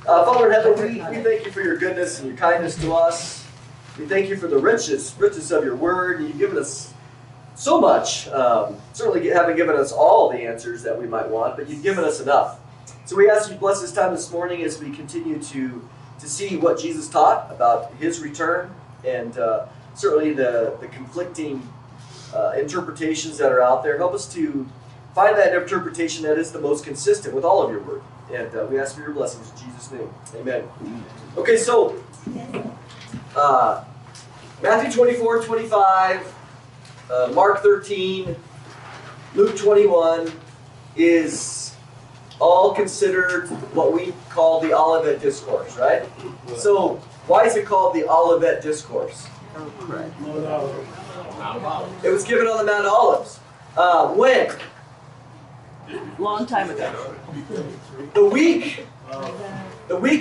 Father in heaven, we thank you for your goodness and your kindness to us. We thank you for the riches of your word. You've given us so much. Certainly haven't given us all the answers that we might want, but you've given us enough. So we ask you to bless this time this morning as we continue to see what Jesus taught about his return, and certainly the conflicting interpretations that are out there. Help us to find that interpretation that is the most consistent with all of your word. And we ask for your blessings in Jesus' name. Amen. Okay, so Matthew 24, 25, Mark 13, Luke 21 is all considered what we call the Olivet Discourse, right? So why is it called the Olivet Discourse? It was given on the Mount of Olives. When? Long time ago. The week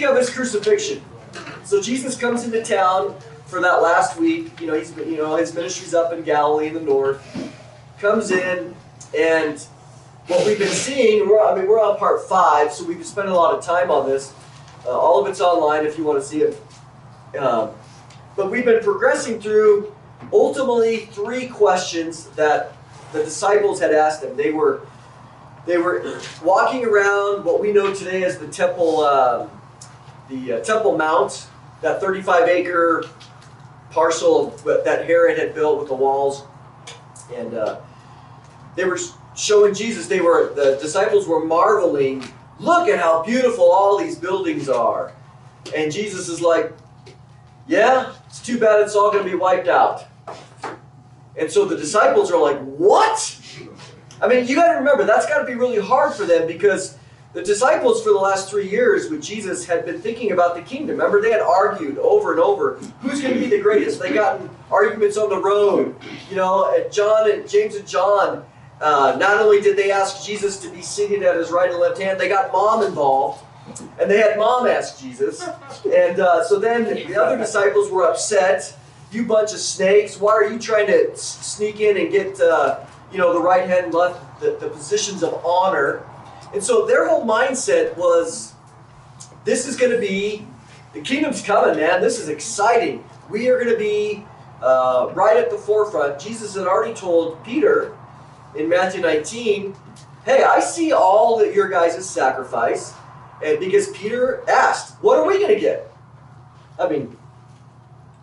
of his crucifixion. So Jesus comes into town for that last week. His ministry's up in Galilee in the north. Comes in, and what we've been seeing, we're on part 5, so we've been spending a lot of time on this. All of it's online if you want to see it. But we've been progressing through ultimately 3 questions that the disciples had asked him. They were walking around what we know today as the Temple Mount, that 35-acre parcel that Herod had built with the walls, and they were showing Jesus. The disciples were marveling. Look at how beautiful all these buildings are, and Jesus is like, "Yeah, it's too bad it's all going to be wiped out." And so the disciples are like, "What?" I mean, you got to remember, that's got to be really hard for them, because the disciples for the last 3 years with Jesus had been thinking about the kingdom. Remember, they had argued over and over, who's going to be the greatest? They got in arguments on the road. James and John, not only did they ask Jesus to be seated at his right and left hand, they got Mom involved. And they had Mom ask Jesus. And so then the other disciples were upset. "You bunch of snakes, why are you trying to sneak in and get the right hand and left, the positions of honor?" And so their whole mindset was, this is going to be, the kingdom's coming, man. This is exciting. We are going to be right at the forefront. Jesus had already told Peter in Matthew 19, "Hey, I see all that your guys' sacrifice." And because Peter asked, "What are we going to get?" I mean,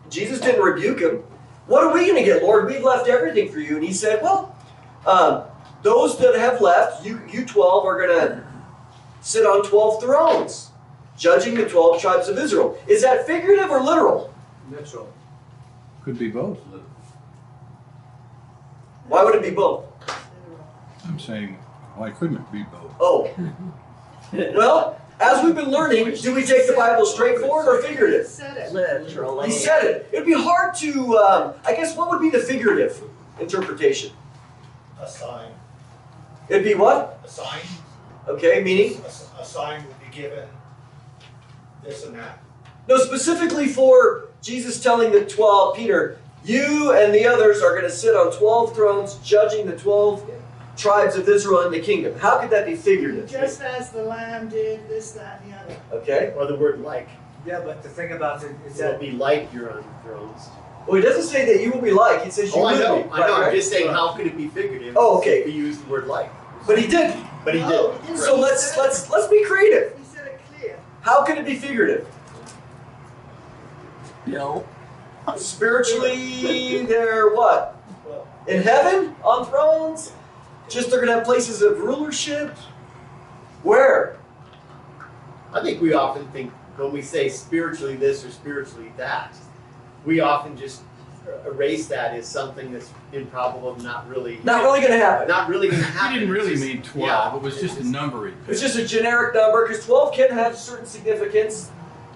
Jesus didn't rebuke him. "What are we going to get, Lord? We've left everything for you." And he said, "Well, those that have left, you 12 are going to sit on 12 thrones, judging the 12 tribes of Israel." Is that figurative or literal? Literal. Could be both. Why would it be both? I'm saying, why couldn't it be both? Oh. Well, as we've been learning, do we take the Bible straightforward or figurative? Literally. He said it. It'd be hard to, I guess, what would be the figurative interpretation? A sign. It'd be what? A sign. Okay, meaning? A sign would be given. This and that. No, specifically for Jesus telling the 12, Peter, "You and the others are going to sit on 12 thrones, judging the 12 tribes of Israel in the kingdom." How could that be figurative? Just as the Lamb did this, that, and the other. Okay. Or the word like. Yeah, but the thing about it is It will that be like you're on thrones. Well, he doesn't say that you will be like. He says you Oh, will I know. be. I know. Right? I'm just saying, how could it be figurative? Oh, okay. If he used the word like. But he did. But he No, did. he didn't. So let's be creative. He said it clear. How can it be figurative? No. Spiritually, they're what? In heaven? On thrones? Just they're going to have places of rulership? Where? I think we often think when we say spiritually this or spiritually that, we often just erase that as something that's improbable, not really Not really going to happen. not really going to happen. He didn't really It's just- mean 12. yeah. It was just a number. It's just a generic number, because 12 can have certain significance.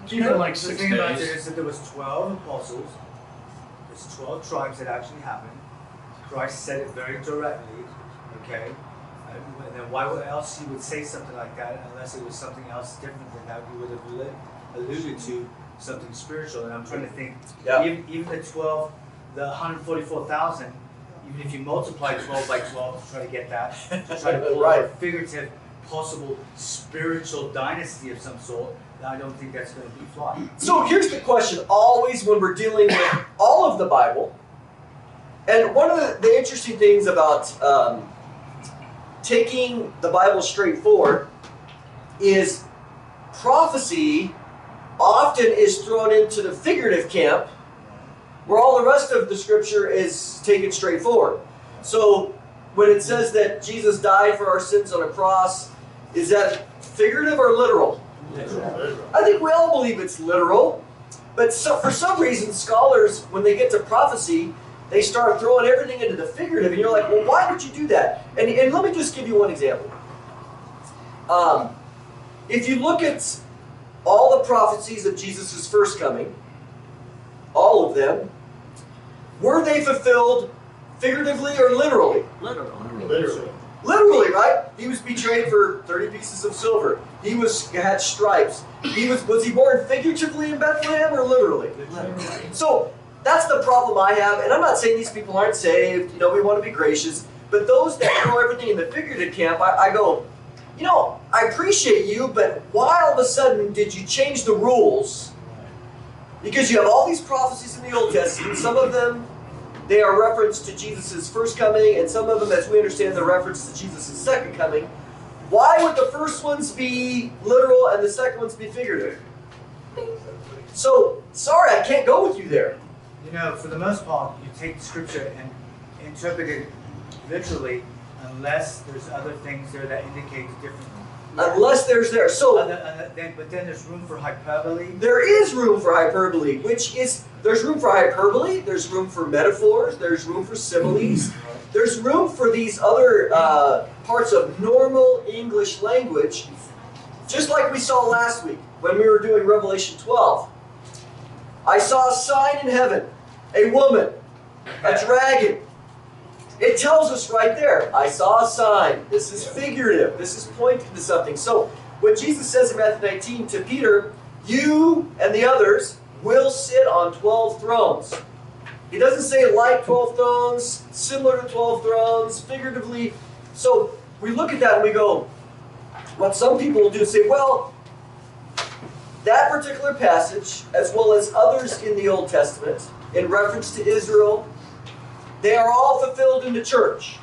Keep it like the 6 thing about it days. is that there was 12 apostles. There's 12 tribes that actually happened. Christ said it very directly. Okay. And then why else he would say something like that unless it was something else different than that? He would have alluded to something spiritual. And I'm trying to think. Yeah. Even the 12, the 144,000. Even if you multiply 12 by 12 to try to get that, to try to pull Right. a figurative possible spiritual dynasty of some sort, then I don't think that's going to be fly. So here's the question, always when we're dealing with all of the Bible, and one of the interesting things about taking the Bible straight forward is prophecy often is thrown into the figurative camp, where all the rest of the scripture is taken straight forward. So when it says that Jesus died for our sins on a cross, is that figurative or literal? I think we all believe it's literal, but for some reason scholars, when they get to prophecy, they start throwing everything into the figurative, and you're like, well, why would you do that? And let me just give you one example. If you look at all the prophecies of Jesus' first coming, all of them, were they fulfilled figuratively or literally? Literally. Literally, right? He was betrayed for 30 pieces of silver. He had stripes. Was he born figuratively in Bethlehem or literally? So that's the problem I have, and I'm not saying these people aren't saved, we want to be gracious, but those that throw everything in the figurative camp, I go, I appreciate you, but why all of a sudden did you change the rules? Because you have all these prophecies in the Old Testament, some of them, they are reference to Jesus' first coming, and some of them, as we understand, they're reference to Jesus' second coming. Why would the first ones be literal and the second ones be figurative? So, sorry, I can't go with you there. For the most part, you take Scripture and interpret it literally, unless there's other things there that indicate differently. Unless there's there. So, But then there's room for hyperbole. there is room for hyperbole, there's room for hyperbole, there's room for metaphors, there's room for similes, there's room for these other parts of normal English language, just like we saw last week when we were doing Revelation 12. I saw a sign in heaven, a woman, a dragon. It tells us right there, I saw a sign. This is figurative. This is pointing to something. So when Jesus says in Matthew 19 to Peter, you and the others will sit on 12 thrones. He doesn't say like 12 thrones, similar to 12 thrones, figuratively. So we look at that and we go, what some people will do is say, well, that particular passage, as well as others in the Old Testament, in reference to Israel, they are all fulfilled in the church.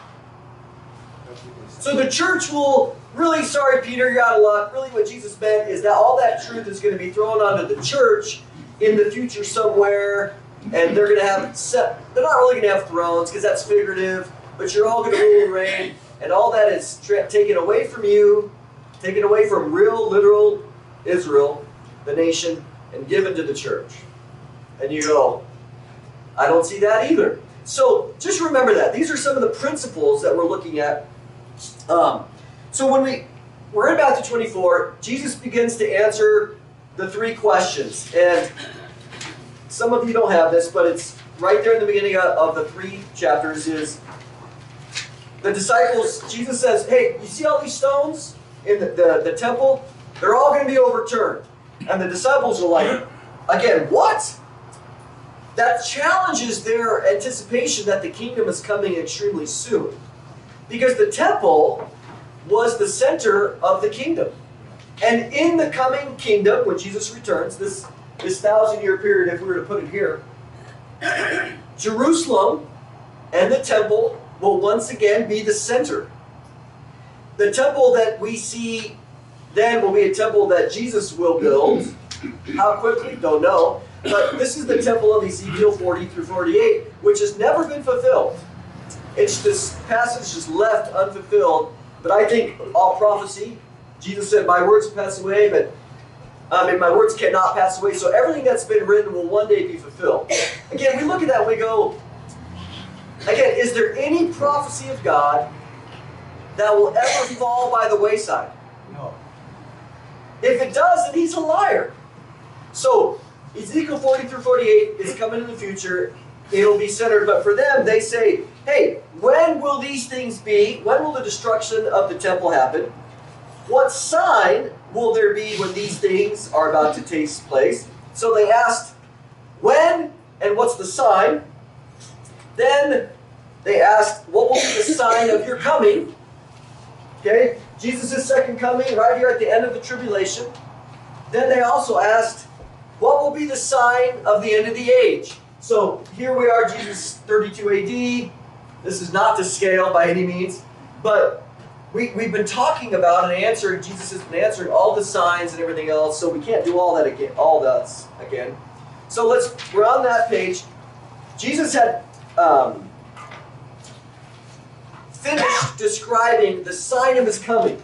So the church will, really, sorry Peter, you're out of luck. Really what Jesus meant is that all that truth is going to be thrown onto the church in the future somewhere, and they're going to have, they're not really going to have thrones because that's figurative, but you're all going to rule and reign, and all that is taken away from you, taken away from real, literal Israel, the nation, and given to the church. And you go, I don't see that either. So just remember that. These are some of the principles that we're looking at. So when we're in Matthew 24, Jesus begins to answer the three questions. And some of you don't have this, but it's right there in the beginning of the 3 chapters is the disciples, Jesus says, hey, you see all these stones in the temple? They're all going to be overturned. And the disciples are like, again, what? That challenges their anticipation that the kingdom is coming extremely soon. Because the temple was the center of the kingdom. And in the coming kingdom, when Jesus returns, this 1,000-year period, if we were to put it here, Jerusalem and the temple will once again be the center. The temple that we see then will be a temple that Jesus will build. How quickly? Don't know. But this is the temple of Ezekiel 40 through 48, which has never been fulfilled. It's this passage is left unfulfilled. But I think all prophecy, Jesus said, my words pass away, but my words cannot pass away. So everything that's been written will one day be fulfilled. Again, we look at that and we go, again, is there any prophecy of God that will ever fall by the wayside? No. If it does, then he's a liar. So Ezekiel 40 through 48 is coming in the future. It'll be centered. But for them, they say, hey, when will these things be? When will the destruction of the temple happen? What sign will there be when these things are about to take place? So they asked, when and what's the sign? Then they asked, what will be the sign of your coming Okay? Jesus' second coming right here at the end of the tribulation. Then they also asked, what will be the sign of the end of the age? So here we are, Jesus 32 AD. This is not to scale by any means, but we've been talking about and answering, Jesus has been answering all the signs and everything else, so we can't do all that again. So we're on that page. Jesus had finished describing the sign of his coming.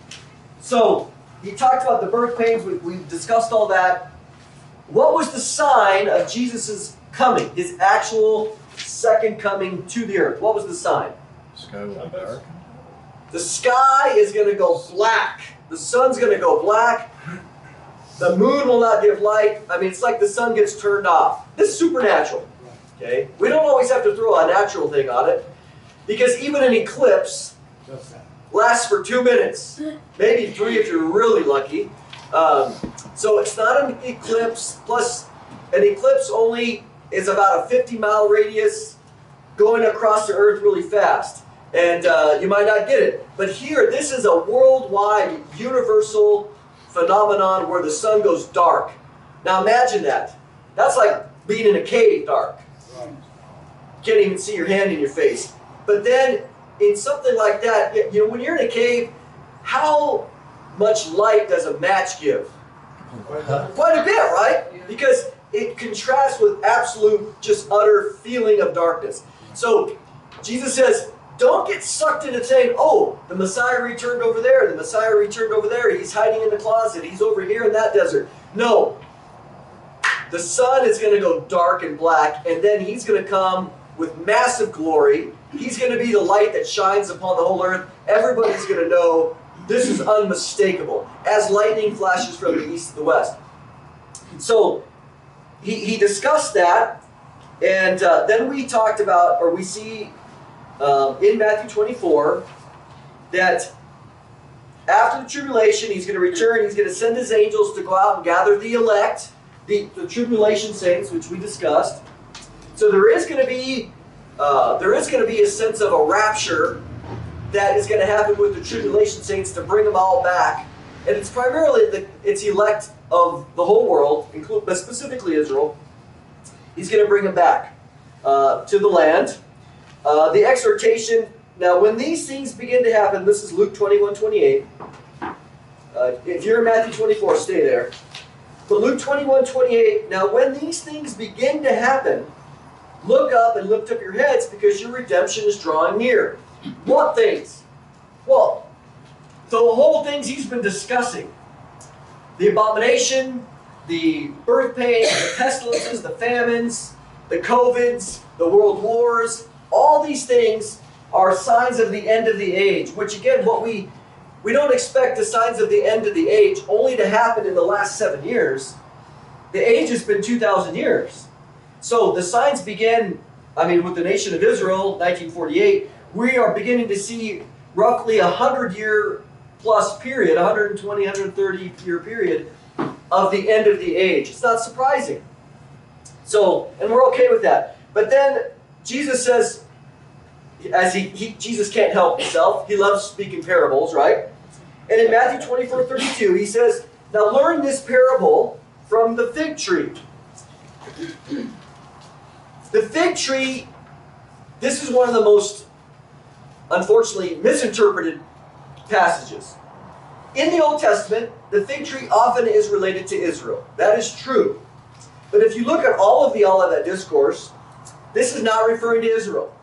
So he talked about the birth pains, we've discussed all that. What was the sign of Jesus' coming, his actual second coming to the earth? What was the sign? Sky will be dark. The sky is going to go black. The sun's going to go black. The moon will not give light. I mean, it's like the sun gets turned off. This is supernatural. Okay? We don't always have to throw a natural thing on it, because even an eclipse lasts for 2 minutes, maybe 3 if you're really lucky. So it's not an eclipse. Plus, an eclipse only is about a 50-mile radius going across the earth really fast. And you might not get it. But here, this is a worldwide, universal phenomenon where the sun goes dark. Now imagine that. That's like being in a cave dark. You can't even see your hand in your face. But then, in something like that, you know, when you're in a cave, how much light does a match give? Quite a bit, right? Because it contrasts with absolute, just utter feeling of darkness. So, Jesus says, don't get sucked into saying, oh, the Messiah returned over there, the Messiah returned over there, he's hiding in the closet, he's over here in that desert. No. The sun is going to go dark and black, and then he's going to come with massive glory. He's going to be the light that shines upon the whole earth. Everybody's going to know this is unmistakable, as lightning flashes from the east to the west. So he discussed that, and then we talked about, or we see in Matthew 24, that after the tribulation, he's going to return, he's going to send his angels to go out and gather the elect, the tribulation saints, which we discussed. So there is going to be a sense of a rapture that is going to happen with the tribulation saints to bring them all back. And it's primarily it's elect of the whole world, but specifically Israel. He's going to bring them back to the land. The exhortation, now when these things begin to happen, this is Luke 21:28. If you're in Matthew 24, stay there. But Luke 21:28, now when these things begin to happen, look up and lift up your heads, because your redemption is drawing near. What things? Well, the whole things he's been discussing. The abomination, the birth pains, the pestilences, the famines, the COVIDs, the world wars, all these things are signs of the end of the age, which again, we don't expect the signs of the end of the age only to happen in the last 7 years. The age has been 2,000 years. So the signs began, with the nation of Israel, 1948, we are beginning to see roughly a 100-year plus period, 120, 130-year period of the end of the age. It's not surprising. So, and we're okay with that. But then Jesus says, as Jesus can't help himself, he loves speaking parables, right? And in Matthew 24:32, he says, now learn this parable from the fig tree. The fig tree, this is one of the most, unfortunately, misinterpreted passages. In the Old Testament, the fig tree often is related to Israel. That is true. But if you look at all of the Olivet Discourse, this is not referring to Israel.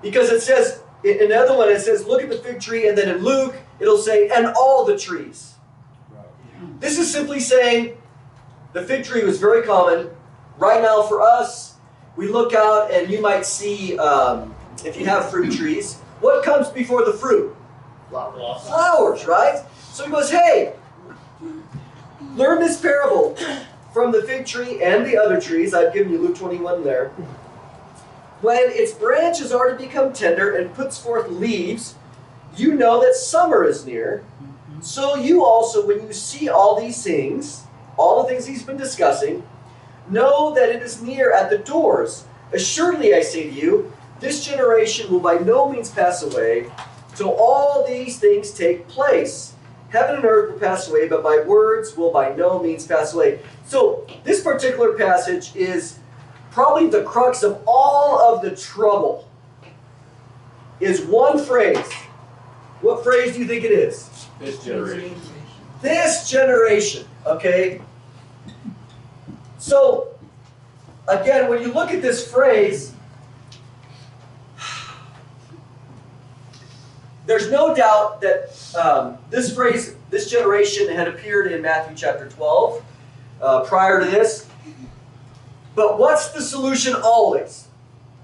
Because it says, in another one it says, look at the fig tree, and then in Luke, it'll say, and all the trees. This is simply saying, the fig tree was very common. Right now for us, we look out and you might see, if you have fruit trees, what comes before the fruit? Flowers. Flowers, right? So he goes, hey, learn this parable from the fig tree and the other trees. I've given you Luke 21 there. When its branch has already become tender and puts forth leaves, you know that summer is near. So you also, when you see all these things, all the things he's been discussing, know that it is near at the doors. Assuredly, I say to you, this generation will by no means pass away till all these things take place. Heaven and earth will pass away, but my words will by no means pass away. So this particular passage is probably the crux of all of the trouble. Is one phrase. What phrase do you think it is? This generation. This generation, okay? So, again, when you look at this phrase, there's no doubt that this phrase, this generation, had appeared in Matthew chapter 12 prior to this. But what's the solution always?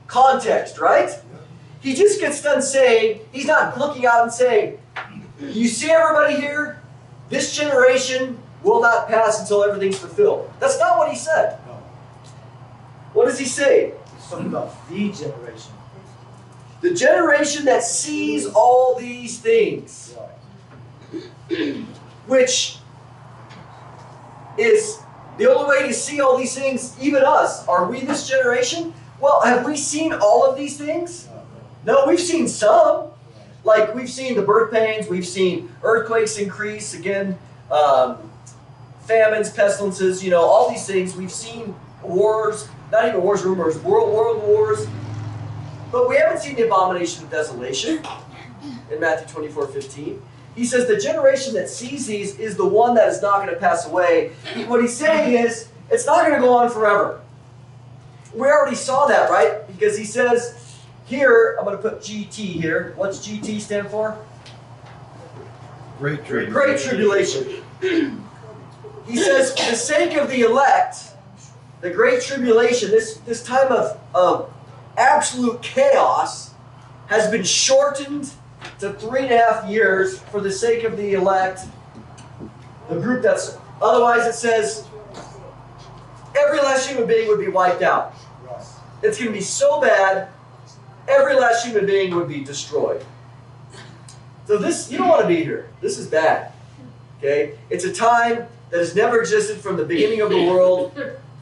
Context, right? He just gets done saying, he's not looking out and saying, you see everybody here? This generation will not pass until everything's fulfilled. That's not what he said. No. What does he say? He's talking about the generation. The generation that sees all these things. Right. Which is the only way to see all these things, even us. Are we this generation? Well, have we seen all of these things? No, we've seen some. Like, we've seen the birth pains, we've seen earthquakes increase, again, famines, pestilences, all these things. We've seen wars, not even wars, rumors, world wars. But we haven't seen the abomination of desolation in Matthew 24:15. He says the generation that sees these is the one that is not going to pass away. What he's saying is, it's not going to go on forever. We already saw that, right? Because he says, here, I'm going to put GT here. What's GT stand for? Great tribulation. Great tribulation. He says, for the sake of the elect, the great tribulation, this time of absolute chaos, has been shortened to 3.5 years for the sake of the elect. The group that's, otherwise it says, every last human being would be wiped out. Right. It's going to be so bad, every last human being would be destroyed. So this, you don't want to be here. This is bad. Okay? It's a time that has never existed from the beginning of the world.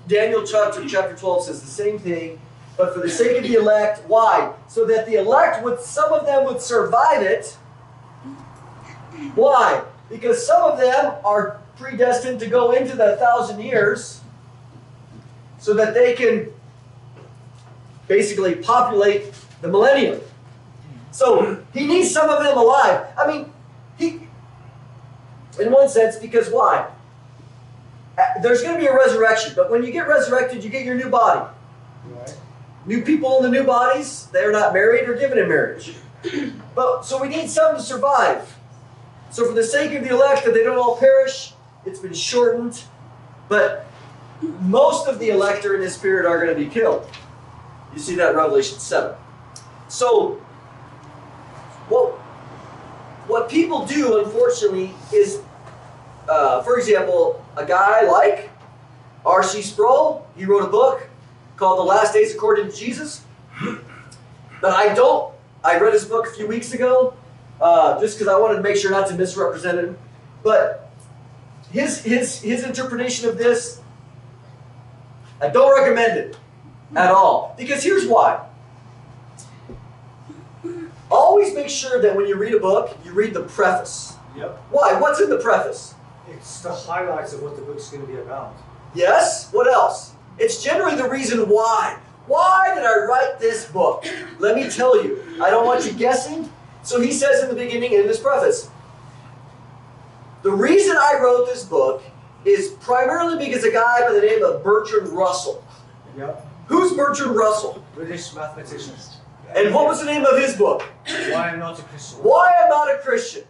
Daniel chapter 12 says the same thing. But for the sake of the elect, why? So that the elect, some of them would survive it. Why? Because some of them are predestined to go into the 1,000 years so that they can basically populate the millennium. So he needs some of them alive. I mean, in one sense, because why? There's going to be a resurrection, but when you get resurrected, you get your new body. Right. New people in the new bodies, they're not married or given in marriage. But so we need some to survive. So for the sake of the elect, that they don't all perish, it's been shortened. But most of the elect in this period are going to be killed. You see that in Revelation 7. So what people do, unfortunately, is, for example, a guy like R.C. Sproul, he wrote a book called The Last Days According to Jesus. But I read his book a few weeks ago, just because I wanted to make sure not to misrepresent him. But his interpretation of this, I don't recommend it at all. Because here's why. Always make sure that when you read a book, you read the preface. Yep. Why? What's in the preface? It's the highlights of what the book's going to be about. Yes? What else? It's generally the reason why. Why did I write this book? Let me tell you. I don't want you guessing. So he says in the beginning in this preface, the reason I wrote this book is primarily because a guy by the name of Bertrand Russell. Yep. Who's Bertrand Russell? British mathematician. And what was the name of his book? Why I'm not a Christian. Why I'm Not a Christian.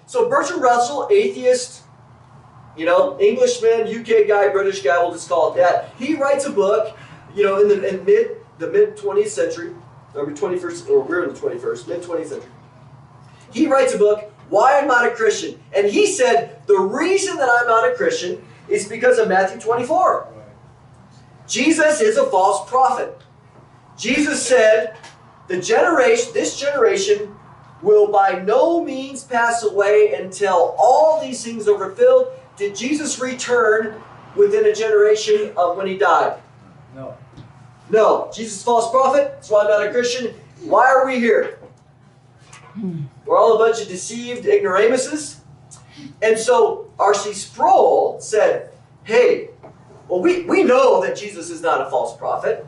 So Bertrand Russell, atheist, Englishman, UK guy, British guy, we'll just call it that. He writes a book, in the mid 20th century, or 21st, or we're in the 21st, mid 20th century. He writes a book, Why I'm Not a Christian. And he said, the reason that I'm not a Christian is because of Matthew 24. Right. Jesus is a false prophet. Jesus said, this generation will by no means pass away until all these things are fulfilled. Did Jesus return within a generation of when he died? No. No. Jesus is a false prophet. That's why I'm not a Christian. Why are we here? We're all a bunch of deceived ignoramuses. And so R.C. Sproul said, hey, well, we know that Jesus is not a false prophet.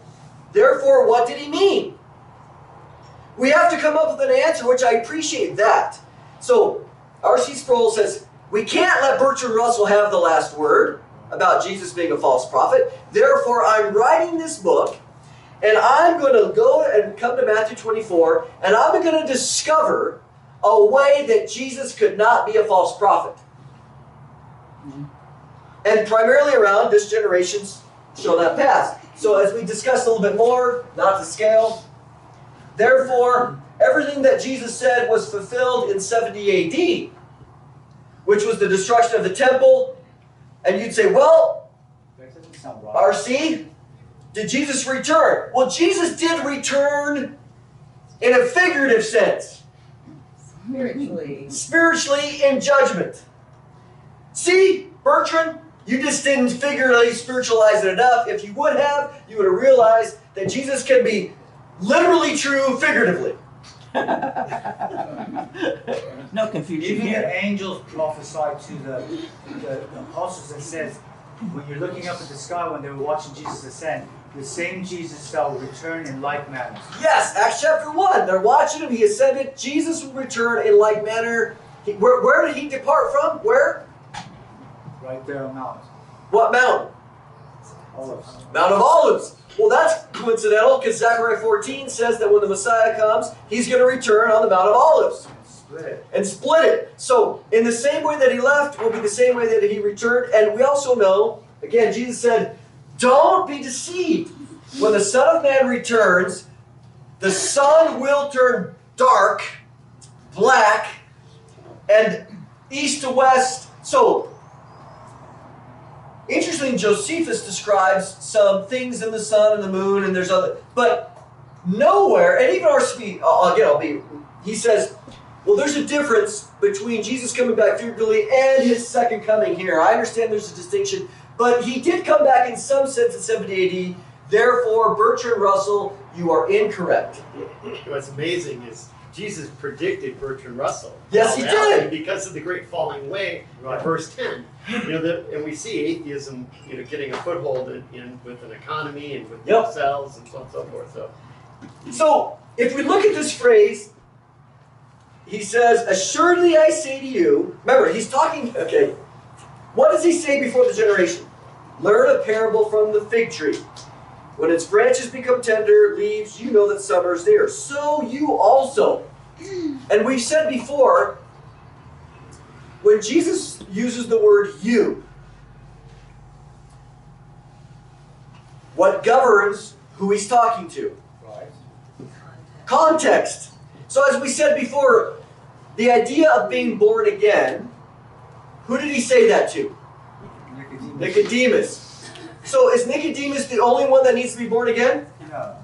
Therefore, what did he mean? We have to come up with an answer, which I appreciate that. So R.C. Sproul says, we can't let Bertrand Russell have the last word about Jesus being a false prophet. Therefore, I'm writing this book, and I'm going to go and come to Matthew 24, and I'm going to discover a way that Jesus could not be a false prophet. And primarily around this generation's shall not pass. So as we discussed a little bit more, not to scale, therefore, everything that Jesus said was fulfilled in 70 AD, which was the destruction of the temple. And you'd say, well, That doesn't sound right. RC, did Jesus return? Well, Jesus did return in a figurative sense. Spiritually in judgment. See, Bertrand, you just didn't figuratively spiritualize it enough. If you would have, you would have realized that Jesus can be literally true figuratively. No confusion Even here. the angels prophesied to the apostles and says, when you're looking up at the sky when they were watching Jesus ascend, the same Jesus shall return in like manner. Yes, Acts chapter 1. They're watching him. He ascended. Jesus will return in like manner. Where did he depart from? Where? Right there on Mount What mountain? Olives. Mount of Olives. Well, that's coincidental because Zechariah 14 says that when the Messiah comes, he's going to return on the Mount of Olives. Split it. And split it. So, in the same way that he left will be the same way that he returned. And we also know, again, Jesus said, don't be deceived. When the Son of Man returns, the sun will turn dark, black, and east to west. So, interestingly, Josephus describes some things in the sun and the moon, and there's other, but nowhere, and even he says, well, there's a difference between Jesus coming back figuratively and his second coming here. I understand there's a distinction, but he did come back in some sense in 70 AD. Therefore, Bertrand Russell, you are incorrect. What's amazing is Jesus predicted Bertrand Russell. Yes, he did. Because of the great falling away in verse 10. And we see atheism, getting a foothold with an economy and with themselves and so on and so forth. So, if we look at this phrase, he says, assuredly I say to you, remember, he's talking, okay, what does he say before the generation? Learn a parable from the fig tree. When its branches become tender, leaves, you know that summer is near. So you also. And we've said before, when Jesus uses the word you, what governs who he's talking to? Right. Context. So as we said before, the idea of being born again, who did he say that to? Nicodemus. So is Nicodemus the only one that needs to be born again? No.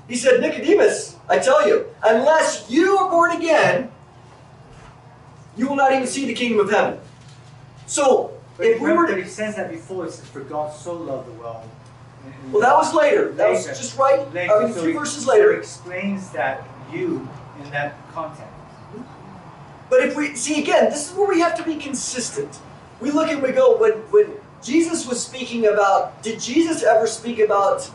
He said, Nicodemus, I tell you, unless you are born again, you will not even see the kingdom of heaven. So, But if we remember were that to... he says that before, it says, for God so loved the world. Well, that was later. That was Later. just right, a So few he- verses So later. he explains that you in that context. But if we... See, again, this is where we have to be consistent. We look and we go, when Jesus was speaking about... Did Jesus ever speak about...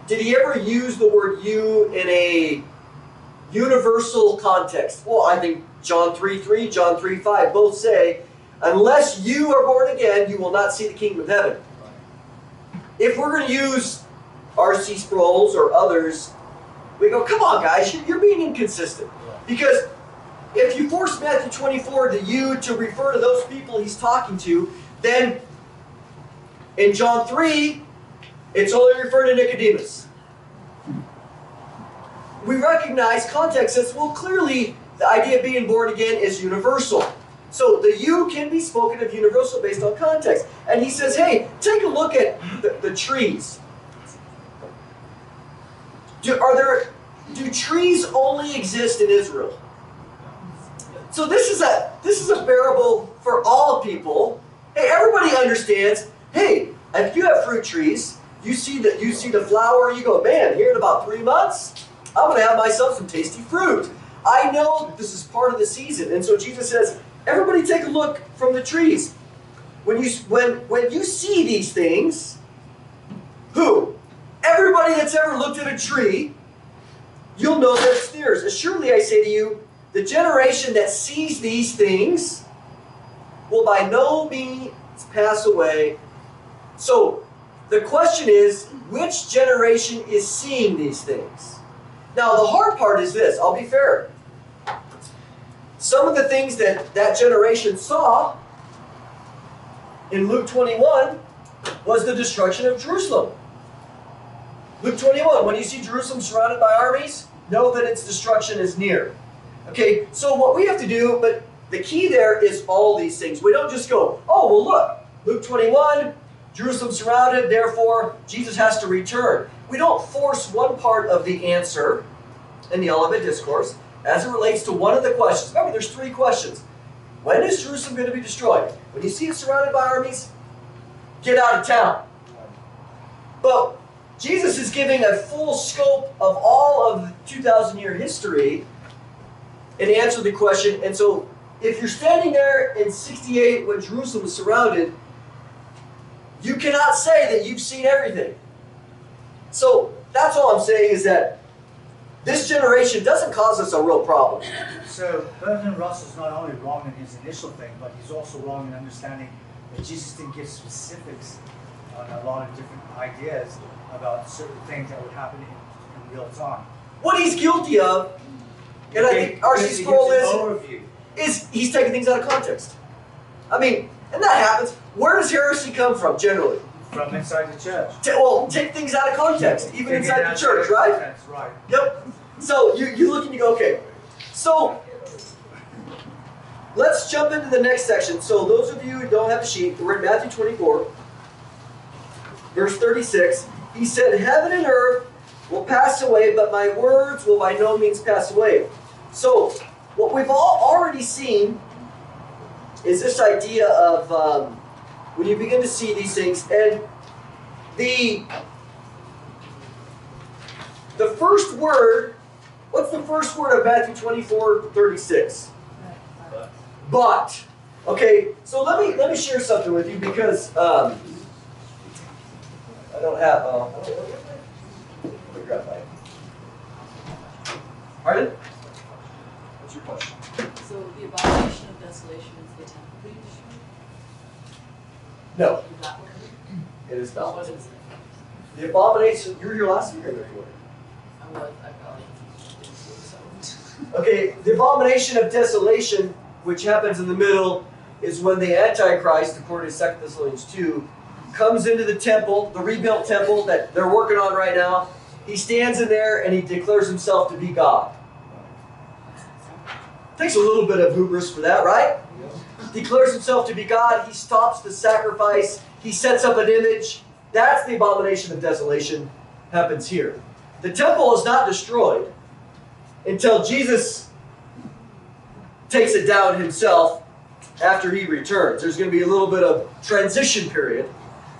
Did he ever use the word you in a universal context? Well, I think John 3:3, John 3:5 both say, unless you are born again, you will not see the kingdom of heaven. If we're going to use R.C. Sproul's or others, we go, come on, guys, you're being inconsistent. Because if you force Matthew 24 to you to refer to those people he's talking to, then in John 3, it's only referring to Nicodemus. We recognize context says, well, clearly the idea of being born again is universal. So the you can be spoken of universal based on context. And he says, hey, take a look at the trees. Do trees only exist in Israel? So this is a parable for all people. Hey, everybody understands, hey, if you have fruit trees, you see the flower, you go, man, here in about 3 months, I'm going to have myself some tasty fruit. I know that this is part of the season. And so Jesus says, everybody take a look from the trees. When you see these things, who? Everybody that's ever looked at a tree, you'll know that it's theirs. Assuredly I say to you, the generation that sees these things will by no means pass away. So the question is, which generation is seeing these things? Now the hard part is this, I'll be fair. Some of the things that generation saw in Luke 21 was the destruction of Jerusalem. Luke 21, when you see Jerusalem surrounded by armies, know that its destruction is near. Okay, so what we have to do, but the key there is all these things. We don't just go, oh, well look, Luke 21, Jerusalem surrounded, therefore Jesus has to return. We don't force one part of the answer in the Olivet Discourse as it relates to one of the questions. Remember, there's 3 questions. When is Jerusalem going to be destroyed? When you see it surrounded by armies, get out of town. But Jesus is giving a full scope of all of the 2,000-year history and answer the question. And so if you're standing there in 68 when Jerusalem was surrounded, you cannot say that you've seen everything. So that's all I'm saying is that this generation doesn't cause us a real problem. So Bertrand Russell's not only wrong in his initial thing, but he's also wrong in understanding that Jesus didn't give specifics on a lot of different ideas about certain things that would happen in real time. What he's guilty of, and I think R.C. Sproul is he's taking things out of context. I mean, and that happens. Where does heresy come from, generally? From inside the church. Well, take things out of context, even inside the church, right? That's right. Yep. So you look and you go, okay. So let's jump into the next section. So those of you who don't have a sheet, we're in Matthew 24, verse 36. He said, heaven and earth will pass away, but my words will by no means pass away. So what we've all already seen is this idea of when you begin to see these things, and the first word, what's the first word of Matthew 24:36? But. Okay, so let me share something with you because I don't have. Let me grab mine. Pardon? What's your question? So the abomination of desolation is the temple being destroyed? No, Is that what it it is is? not. What is it? The abomination. You were here last year, or I probably didn't see it, so. okay, the abomination of desolation, which happens in the middle, is when the Antichrist, according to 2 Thessalonians 2, comes into the temple, the rebuilt temple that they're working on right now. He stands in there and he declares himself to be God. Takes a little bit of hubris for that, right? Declares himself to be God. He stops the sacrifice. He sets up an image. That's the abomination of desolation. Happens here. The temple is not destroyed until Jesus takes it down himself after he returns. There's going to be a little bit of transition period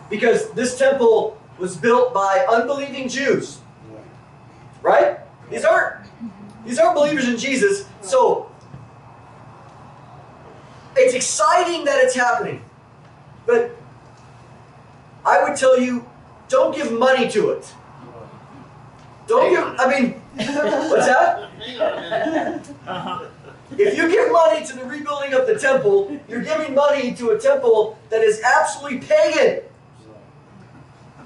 because this temple was built by unbelieving Jews. Right? These aren't believers in Jesus. So it's exciting that it's happening. But I would tell you, don't give money to it. Don't give, I mean, what's that? If you give money to the rebuilding of the temple, you're giving money to a temple that is absolutely pagan.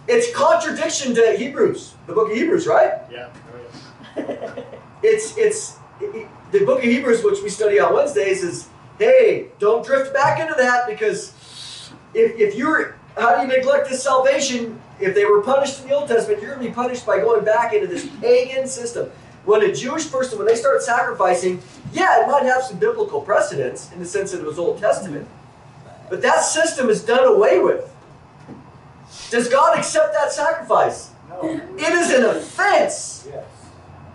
It's contradiction to Hebrews, the book of Hebrews, right? Yeah. It's the book of Hebrews, which we study on Wednesdays, is, hey, don't drift back into that because if you're, how do you neglect this salvation? If they were punished in the Old Testament, you're going to be punished by going back into this pagan system. When a Jewish person, when they start sacrificing, yeah, it might have some biblical precedence in the sense that it was Old Testament. But that system is done away with. Does God accept that sacrifice? No. It is an offense Yes.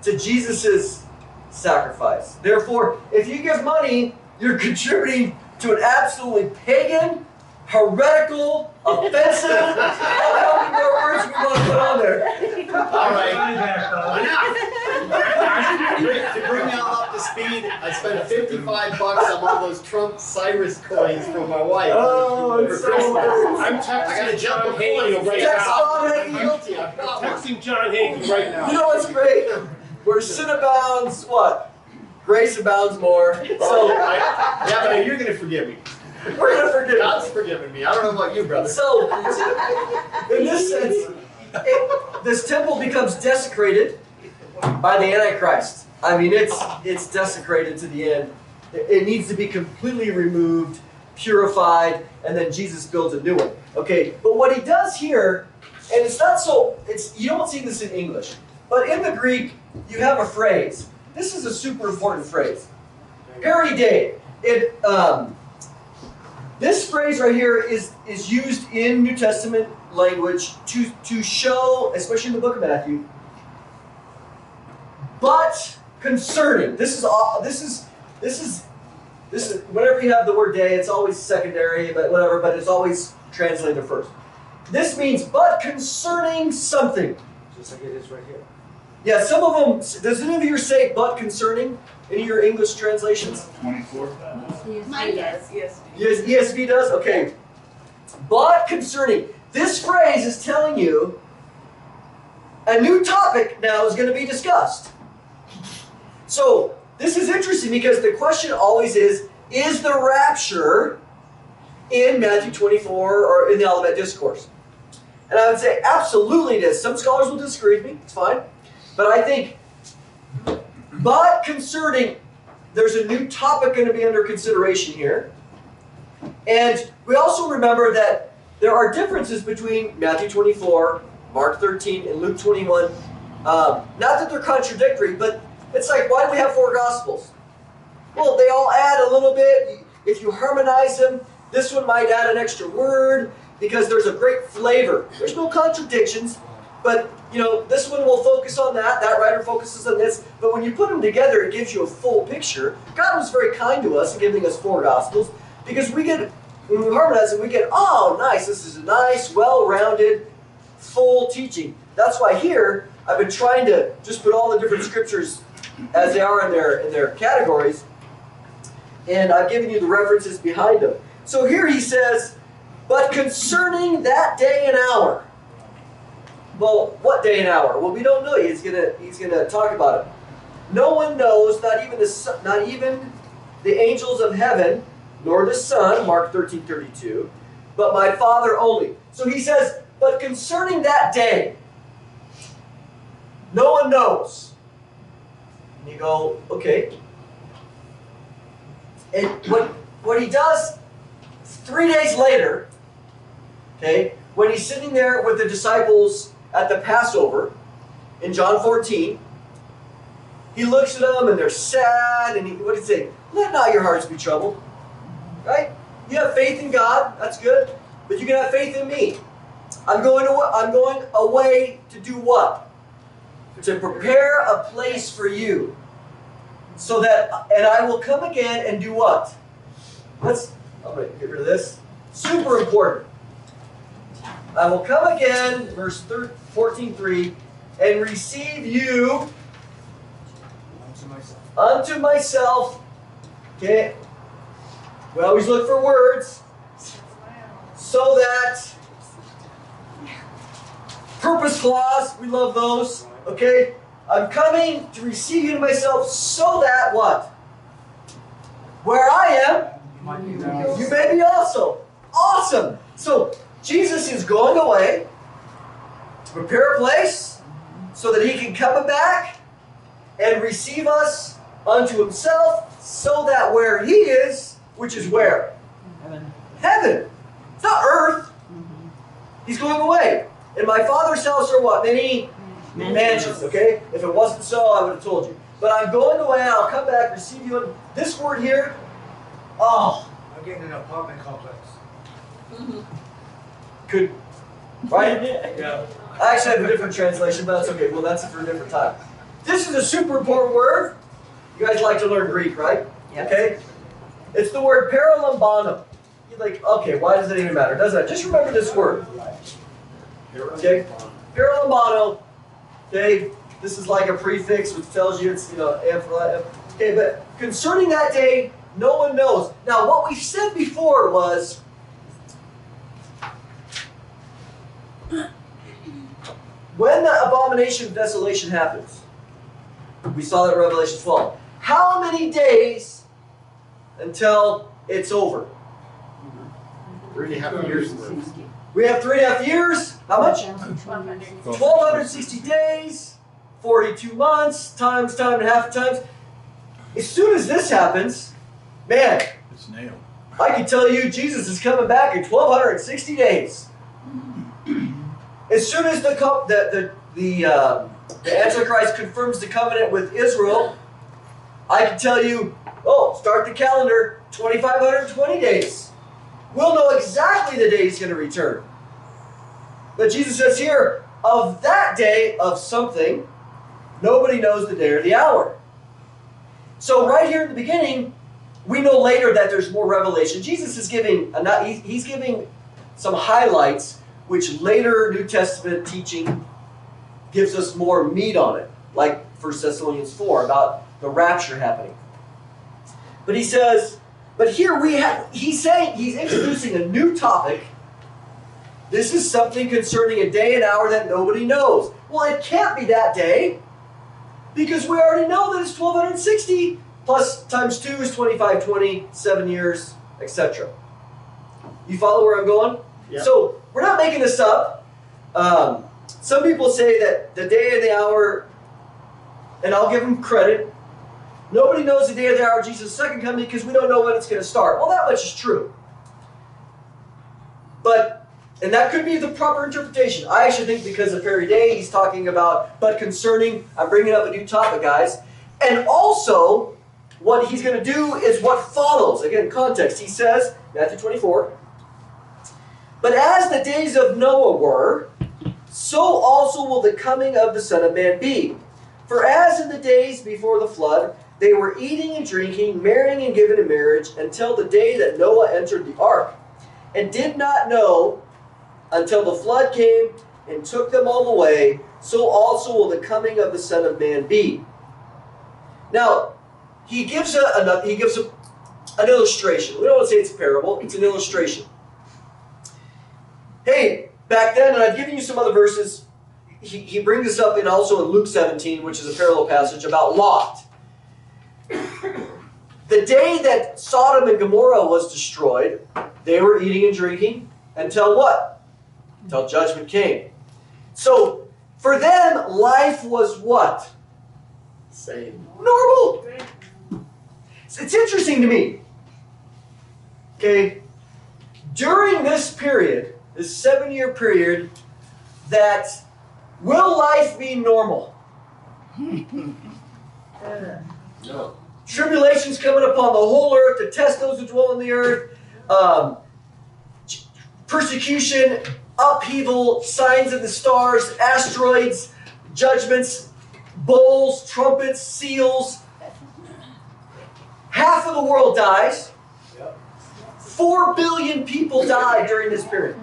to Jesus' sacrifice. Therefore, if you give money, you're contributing to an absolutely pagan, heretical, offensive, how many more words we want to put on there? All right. To bring you all up to speed. spent 55 bucks on all those Trump Cyrus coins for my wife. Oh, for it's Christmas. so I'm I gotta texting jump John a Hagee coin right Text now. John I'm Hagee. guilty. I've got one. Texting John Hagee right You now. know what's great? Where sin abounds, what? Grace abounds more. So Yeah, but you're gonna forgive me. we're gonna forgive. God's forgiven me. I don't know about you, brother. So in this sense, this temple becomes desecrated by the Antichrist. I mean, it's desecrated to the end. It needs to be completely removed, purified, and then Jesus builds a new one. Okay, but what he does here, and it's not so, you don't see this in English, but in the Greek, you have a phrase. This is a super important phrase. Peridei. This phrase right here is used in New Testament language to show, especially in the book of Matthew, but concerning. This is whenever you have the word day, it's always secondary, but whatever, but it's always translated first. This means but concerning something. Just like it is right here. Yeah, some of them, does any of you say but concerning in your English translations? 24. Mine does. Yes. Yes, ESV does? Okay. But concerning. This phrase is telling you a new topic now is going to be discussed. So, this is interesting because the question always is the rapture in Matthew 24 or in the Olivet Discourse? And I would say absolutely it is. Some scholars will disagree with me. It's fine. But I think, but concerning, there's a new topic going to be under consideration here. And we also remember that there are differences between Matthew 24, Mark 13, and Luke 21. Not that they're contradictory, but it's like, why do we have 4 Gospels? Well, they all add a little bit. If you harmonize them, this one might add an extra word because there's a great flavor. There's no contradictions, but this one will focus on that. That writer focuses on this. But when you put them together, it gives you a full picture. God was very kind to us in giving us 4 Gospels because when we harmonize it, we get, oh, nice. This is a nice, well-rounded, full teaching. That's why here, I've been trying to just put all the different scriptures as they are in their categories. And I've given you the references behind them. So here he says, but concerning that day and hour. Well, what day and hour? Well, we don't know. He's gonna talk about it. No one knows, not even the angels of heaven, nor the Son, Mark 13:32, but my Father only. So he says, but concerning that day, no one knows. And you go, okay. And what he does 3 days later, okay, when he's sitting there with the disciples at the Passover in John 14, he looks at them and they're sad, and what did he say? Let not your hearts be troubled. Right? You have faith in God, that's good, but you can have faith in me. I'm going away to do what? To prepare a place for you. So that, and I will come again and do what? I'm going to get rid of this. Super important. I will come again, verse 14:3, and receive you unto myself. Okay. We always look for words. So that, purpose clause, we love those. Okay. I'm coming to receive you to myself so that what? Where I am, you may be also. Awesome. So Jesus is going away to prepare a place so that he can come back and receive us unto himself so that where he is, which is where? Heaven. Heaven. It's not earth. He's going away. In my Father's house are what? Many mansions, okay? If it wasn't so, I would have told you. But I'm going away, I'll come back, receive you. And this word here, oh. I'm getting an apartment complex. Could, right? Yeah. I actually have a different translation, but that's okay. Well, that's for a different time. This is a super important word. You guys like to learn Greek, right? Yep. Okay? It's the word paralambano. You're like, okay, why does it even matter? Doesn't it? Just remember this word. Okay? Paralambano. Okay? This is like a prefix which tells you it's, okay, but concerning that day, no one knows. Now, what we said before was, when the abomination of desolation happens, we saw that in Revelation 12. How many days until it's over? 3.5 years worth. We have 3.5 years. How much? 100. 1,260 days, 42 months, times time and a half times. As soon as this happens, man, It's nailed. I can tell you Jesus is coming back in 1,260 days. As soon as the Antichrist confirms the covenant with Israel, I can tell you, start the calendar, 2,520 days. We'll know exactly the day he's going to return. But Jesus says here, of that day of something, nobody knows the day or the hour. So right here in the beginning, we know later that there's more revelation. Jesus is giving, he's giving some highlights, which later New Testament teaching gives us more meat on it, like 1 Thessalonians 4 about the rapture happening. But he says, but here he's introducing a new topic. This is something concerning a day and hour that nobody knows. Well, it can't be that day, because we already know that it's 1,260 plus times 2 is 2,520, 7 years, etc. You follow where I'm going? Yeah. So we're not making this up. Some people say that the day and the hour, and I'll give them credit, nobody knows the day or the hour of Jesus' second coming because we don't know when it's going to start. Well, that much is true. And that could be the proper interpretation. I actually think because of very day, he's talking about, but concerning, I'm bringing up a new topic, guys. And also, what he's going to do is what follows. Again, context. He says, Matthew 24, but as the days of Noah were, so also will the coming of the Son of Man be. For as in the days before the flood, they were eating and drinking, marrying and giving in marriage, until the day that Noah entered the ark, and did not know until the flood came and took them all away, so also will the coming of the Son of Man be. Now, he gives an illustration. We don't want to say it's a parable, it's an illustration. Hey, back then, and I've given you some other verses, he brings this up also in Luke 17, which is a parallel passage about Lot. The day that Sodom and Gomorrah was destroyed, they were eating and drinking until what? Until judgment came. So, for them, life was what? Same. Normal. It's interesting to me. Okay? During this period, this 7-year period, that will life be normal? No. Tribulations coming upon the whole earth to test those who dwell on the earth. Persecution, upheaval, signs of the stars, asteroids, judgments, bowls, trumpets, seals. Half of the world dies. 4 billion people die during this period.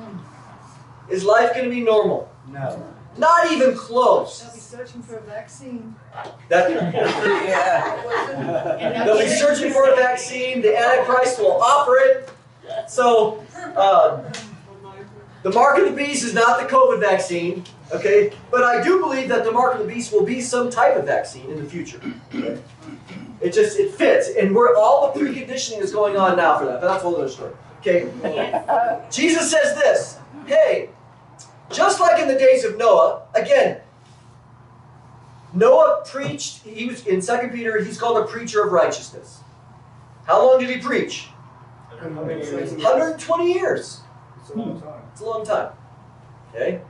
Is life going to be normal? No. Not even close. They'll be searching for a vaccine. They'll be searching for a vaccine. The Antichrist will offer it. So, the mark of the beast is not the COVID vaccine, okay? But I do believe that the mark of the beast will be some type of vaccine in the future. Okay? It fits, and all the preconditioning is going on now for that. But that's a whole other story. Okay. Jesus says this. Hey, just like in the days of Noah, again, Noah preached. He was in 2 Peter. He's called a preacher of righteousness. How long did he preach? 120 years. It's a long time. It's a long time. Okay?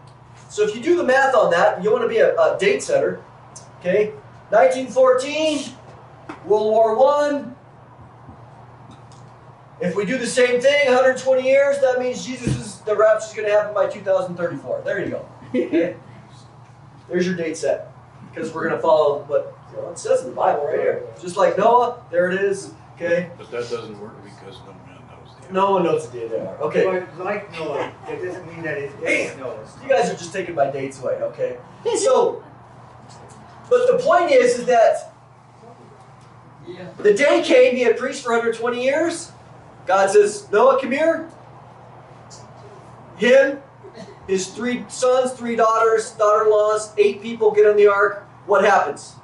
So if you do the math on that, you want to be a date setter. Okay? 1914, World War I. If we do the same thing, 120 years, that means the rapture is going to happen by 2034. There you go. Okay? There's your date set. Because we're going to follow what it says in the Bible right here. Just like Noah, there it is. Okay? But that doesn't work because no man knows the end. No one knows the day they are. Okay. But like Noah, that doesn't mean that it is Noah. You guys are just taking my dates away, okay? So, but the point is that Yeah. The day came, he had preached for 120 years. God says, Noah, come here. Him, his 3 sons, 3 daughters, daughter-in-laws, 8 people get on the ark. What happens?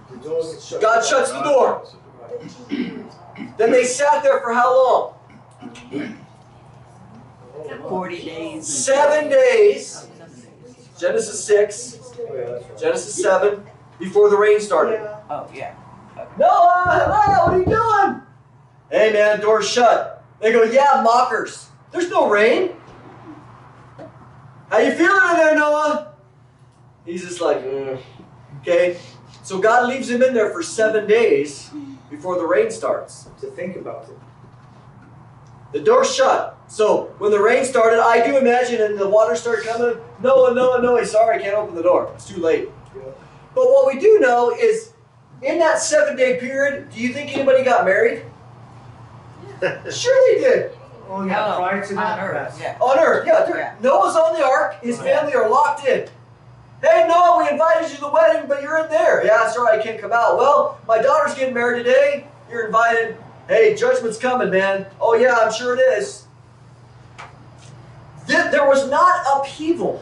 The door gets shut. God shuts the door. Then they sat there for how long? 40 days. 7 days. Genesis 6, Genesis 7, before the rain started. Oh, yeah. Noah, hello, what are you doing? Hey man, door's shut. They go, yeah, mockers. There's no rain. How you feeling in there, Noah? He's just like, okay. So God leaves him in there for 7 days before the rain starts. To think about it. The door's shut. So when the rain started, I do imagine, and the water started coming, Noah, sorry, I can't open the door. It's too late. Yeah. But what we do know is, in that 7-day period, do you think anybody got married? Sure they did. Oh yeah, Oh, prior to that, on Earth, yes. yeah. On Earth, yeah. Yeah. Noah's on the ark. His family are locked in. Hey, Noah, we invited you to the wedding, but you're in there. Yeah, sorry, I can't come out. Well, my daughter's getting married today. You're invited. Hey, judgment's coming, man. Oh, yeah, I'm sure it is. There was not upheaval.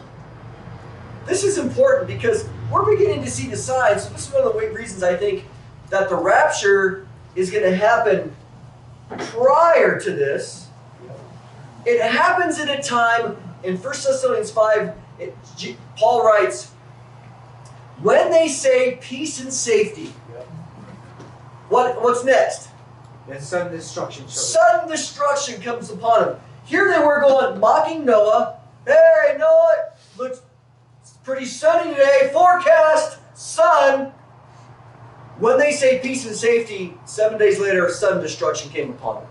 This is important because we're beginning to see the signs. So this is one of the reasons I think that the rapture is going to happen prior to this. It happens at a time in 1 Thessalonians 5, Paul writes, when they say peace and safety, what's next? Then sudden destruction. Sudden destruction comes upon them. Here they were going, mocking Noah. Hey, Noah, looks pretty sunny today. Forecast, sun. When they say peace and safety, 7 days later, sudden destruction came upon them.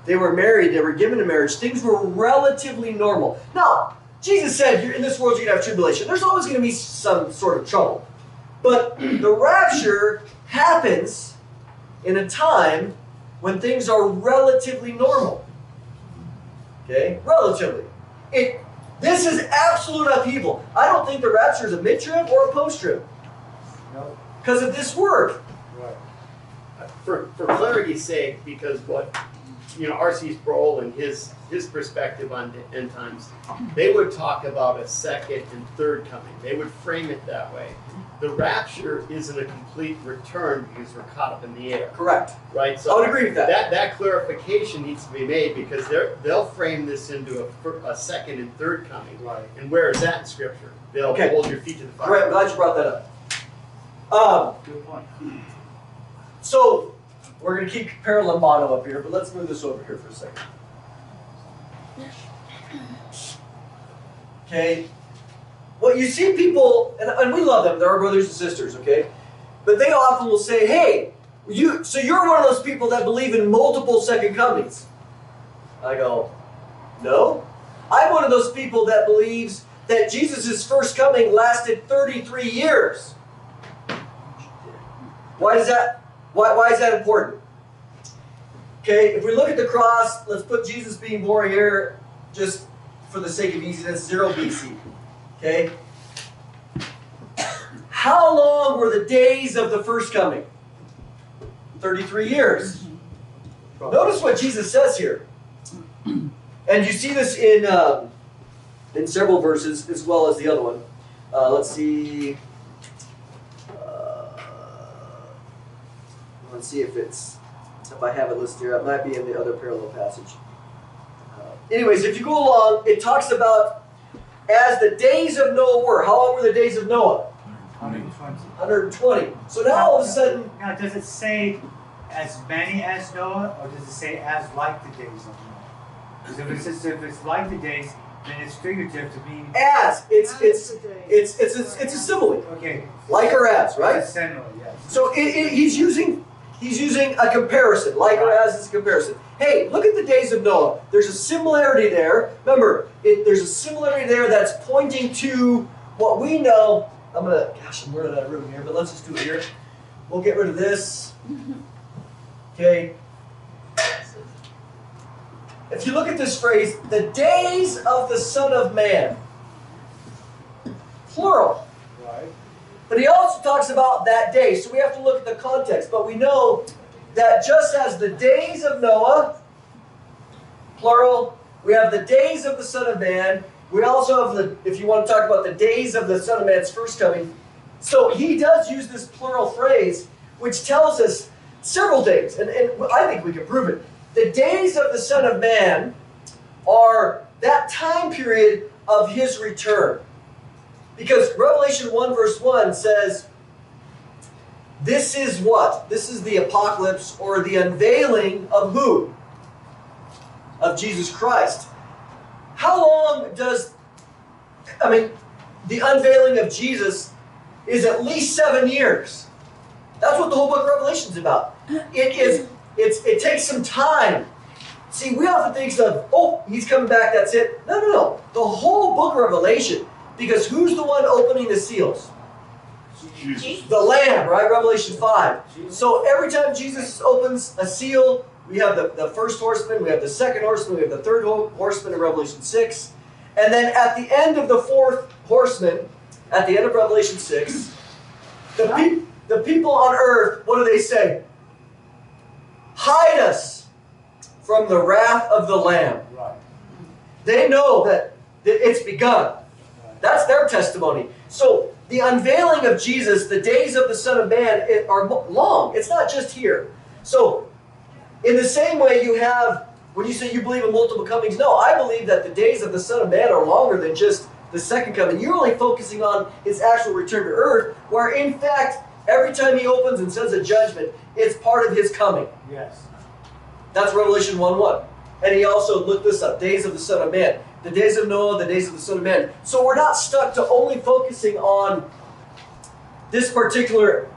They were married. They were given in marriage. Things were relatively normal. Now, Jesus said, in this world you're going to have tribulation. There's always going to be some sort of trouble. But the rapture happens in a time when things are relatively normal. Okay? Relatively. This is absolute upheaval. I don't think the rapture is a mid-trib or a post-trib. No. Because of this word. Right. For clarity's sake, because what R.C. Sproul and his perspective on the end times, they would talk about a second and third coming. They would frame it that way. The rapture isn't a complete return because we're caught up in the air. Correct. Right? I would agree with that. That clarification needs to be made because they'll frame this into a second and third coming. Right. And where is that in Scripture? They'll hold your feet to the fire. Great, I'm glad you brought that up. Good point. So, we're going to keep parallel mono up here, but let's move this over here for a second. Okay? Well, you see people, and we love them, they're our brothers and sisters, okay? But they often will say, hey, so you're one of those people that believe in multiple second comings. I go, no. I'm one of those people that believes that Jesus' first coming lasted 33 years. Why is that? Why is that important? Okay, if we look at the cross, let's put Jesus being born here just for the sake of easiness, 0 BC. Okay? How long were the days of the first coming? 33 years. Notice what Jesus says here. And you see this in several verses as well as the other one. Let's see. Let's see if I have it listed here. It might be in the other parallel passage. Anyways, if you go along, it talks about as the days of Noah were. How long were the days of Noah? 120. 120. So now all of a sudden, Now, does it say as many as Noah, or does it say as like the days of Noah? Because if it's like the days, then it's figurative to mean. as it's a simile, Okay. like or as, right? It's similar, yes. So he's using a comparison, like or as is a comparison. Hey, look at the days of Noah. There's a similarity there. Remember, there's a similarity there that's pointing to what we know. I'm running out of room here, but let's just do it here. We'll get rid of this. Okay. If you look at this phrase, the days of the Son of Man, plural. Right. But he also talks about that day. So we have to look at the context. But we know that just as the days of Noah, plural, we have the days of the Son of Man. We also have the, if you want to talk about the days of the Son of Man's first coming. So he does use this plural phrase, which tells us several things. And I think we can prove it. The days of the Son of Man are that time period of his return. Because Revelation 1 verse 1 says, this is what? This is the apocalypse or the unveiling of who? Of Jesus Christ. How long does, the unveiling of Jesus is at least 7 years. That's what the whole book of Revelation is about. It takes some time. See, we often think of, oh, he's coming back, that's it. No. The whole book of Revelation, because who's the one opening the seals? Jesus. The Lamb, right? Revelation 5. So every time Jesus opens a seal, we have the first horseman, we have the second horseman, we have the third horseman in Revelation 6. And then at the end of the fourth horseman, at the end of Revelation 6, the people on earth, what do they say? Hide us from the wrath of the Lamb. Right. They know that it's begun. That's their testimony. So the unveiling of Jesus, the days of the Son of Man, are long. It's not just here. So in the same way you have, when you say you believe in multiple comings, no, I believe that the days of the Son of Man are longer than just the second coming. You're only focusing on his actual return to earth, where in fact, every time he opens and says a judgment, it's part of his coming. Yes. That's Revelation 1:1. And he also looked this up, days of the Son of Man. The days of Noah, the days of the Son of Man. So we're not stuck to only focusing on this particular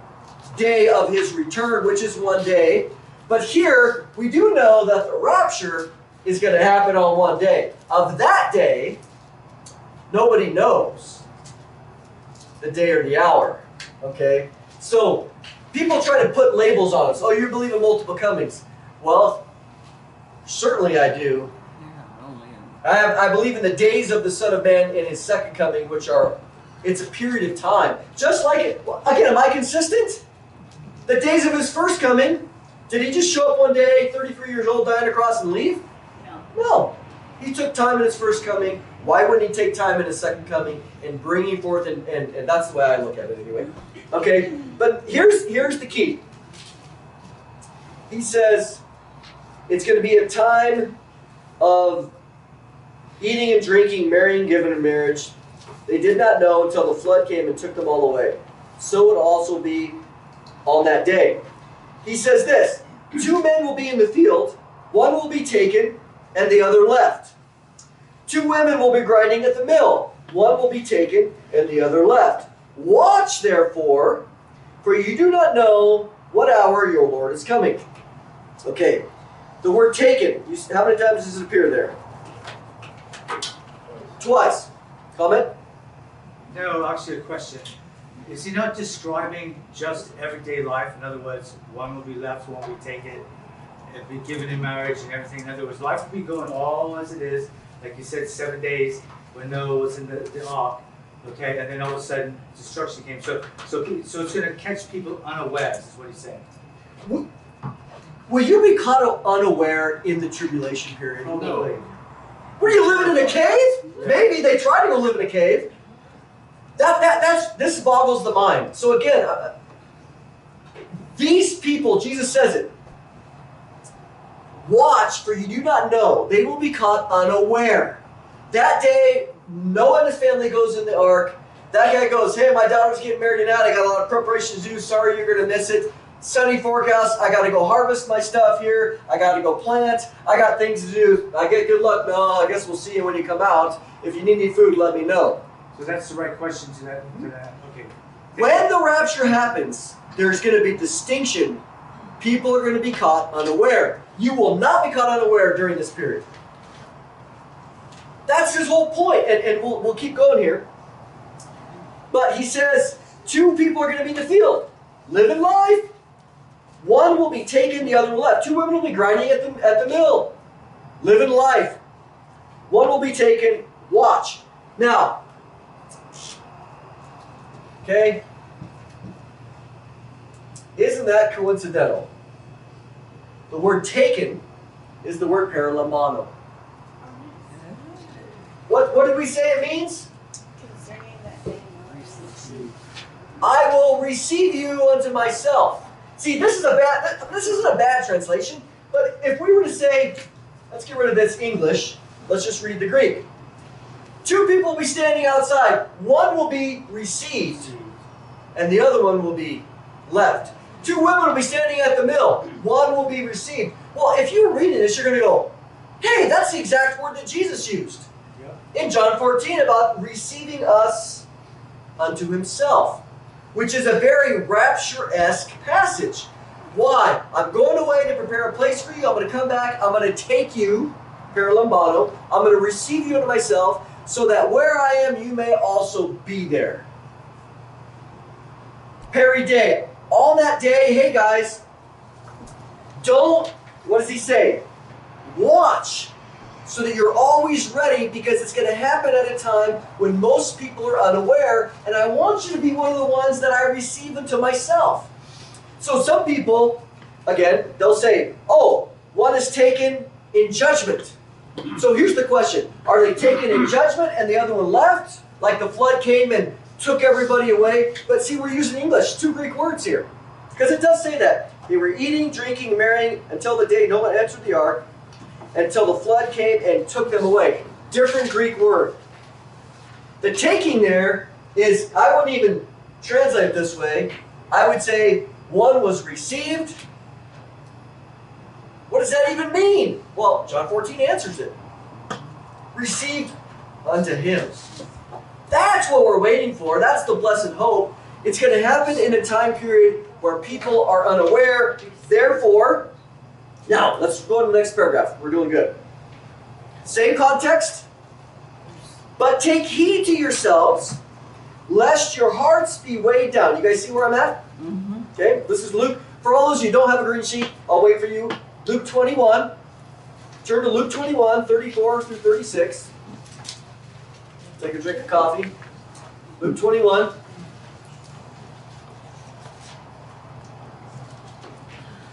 day of his return, which is one day. But here, we do know that the rapture is going to happen on one day. Of that day, nobody knows the day or the hour. Okay? So, people try to put labels on us. Oh, you believe in multiple comings. Well, certainly I do. I believe in the days of the Son of Man in his second coming, which are, it's a period of time. Just like it, again, am I consistent? The days of his first coming, did he just show up one day, 33 years old, die on a cross and leave? No. He took time in his first coming. Why wouldn't he take time in his second coming and bring him forth? And that's the way I look at it anyway. Okay, but here's the key. He says it's going to be a time of eating and drinking, marrying, giving in marriage. They did not know until the flood came and took them all away. So it will also be on that day. He says this, 2 men will be in the field, one will be taken and the other left. 2 women will be grinding at the mill, one will be taken and the other left. Watch therefore, for you do not know what hour your Lord is coming. Okay, the word taken, how many times does it appear there? Twice. Comment? No, actually a question. Is he not describing just everyday life? In other words, one will be left, one will be taken, and be given in marriage and everything. In other words, life will be going all as it is. Like you said, 7 days when Noah was in the ark. Okay, and then all of a sudden destruction came. So it's going to catch people unawares, is what he's saying. Will you be caught unaware in the tribulation period? Oh, no. Were you living in a cave? Maybe they try to go live in a cave. This boggles the mind. So again, these people, Jesus says it, watch, for you do not know. They will be caught unaware. That day, Noah and his family goes in the ark. That guy goes, hey, my daughter's getting married tonight. I got a lot of preparations to do. Sorry, you're going to miss it. Sunny forecast. I got to go harvest my stuff here. I got to go plant. I got things to do. I get good luck, Noah. I guess we'll see you when you come out. If you need any food, let me know. So that's the right question to that. Okay. When the rapture happens, there's going to be distinction. People are going to be caught unaware. You will not be caught unaware during this period. That's his whole point, and we'll keep going here. But he says 2 people are going to be in the field, living life. One will be taken, the other left. 2 women will be grinding at the mill, living life. One will be taken. Watch. Now, okay, Isn't that coincidental? The word taken is the word paralambano. What did we say it means? I will receive you unto myself. See, this isn't a bad translation, but if we were to say, let's get rid of this English, let's just read the Greek. Two people will be standing outside. One will be received, and the other one will be left. Two women will be standing at the mill. One will be received. Well, if you're reading this, you're going to go, hey, that's the exact word that Jesus used in John 14 about receiving us unto himself, which is a very rapture-esque passage. Why? I'm going away to prepare a place for you. I'm going to come back. I'm going to take you, paralambano. I'm going to receive you unto myself, so that where I am, you may also be there. Peri day. On that day, hey guys, what does he say? Watch, so that you're always ready, because it's going to happen at a time when most people are unaware, and I want you to be one of the ones that I receive unto myself. So some people, again, they'll say, oh, one is taken in judgment. So here's the question. Are they taken in judgment and the other one left? Like the flood came and took everybody away? But see, we're using English, two Greek words here. Because it does say that. They were eating, drinking, marrying until the day no one entered the ark, until the flood came and took them away. Different Greek word. The taking there is, I wouldn't even translate it this way. I would say one was received. What does that even mean? Well, John 14 answers it. Received unto him. That's what we're waiting for. That's the blessed hope. It's going to happen in a time period where people are unaware. Therefore, now let's go to the next paragraph. We're doing good. Same context. But take heed to yourselves, lest your hearts be weighed down. You guys see where I'm at? Mm-hmm. Okay, this is Luke. For all those of you who don't have a green sheet, I'll wait for you. Luke 21. Turn to Luke 21, 34 through 36. Take a drink of coffee. Luke 21.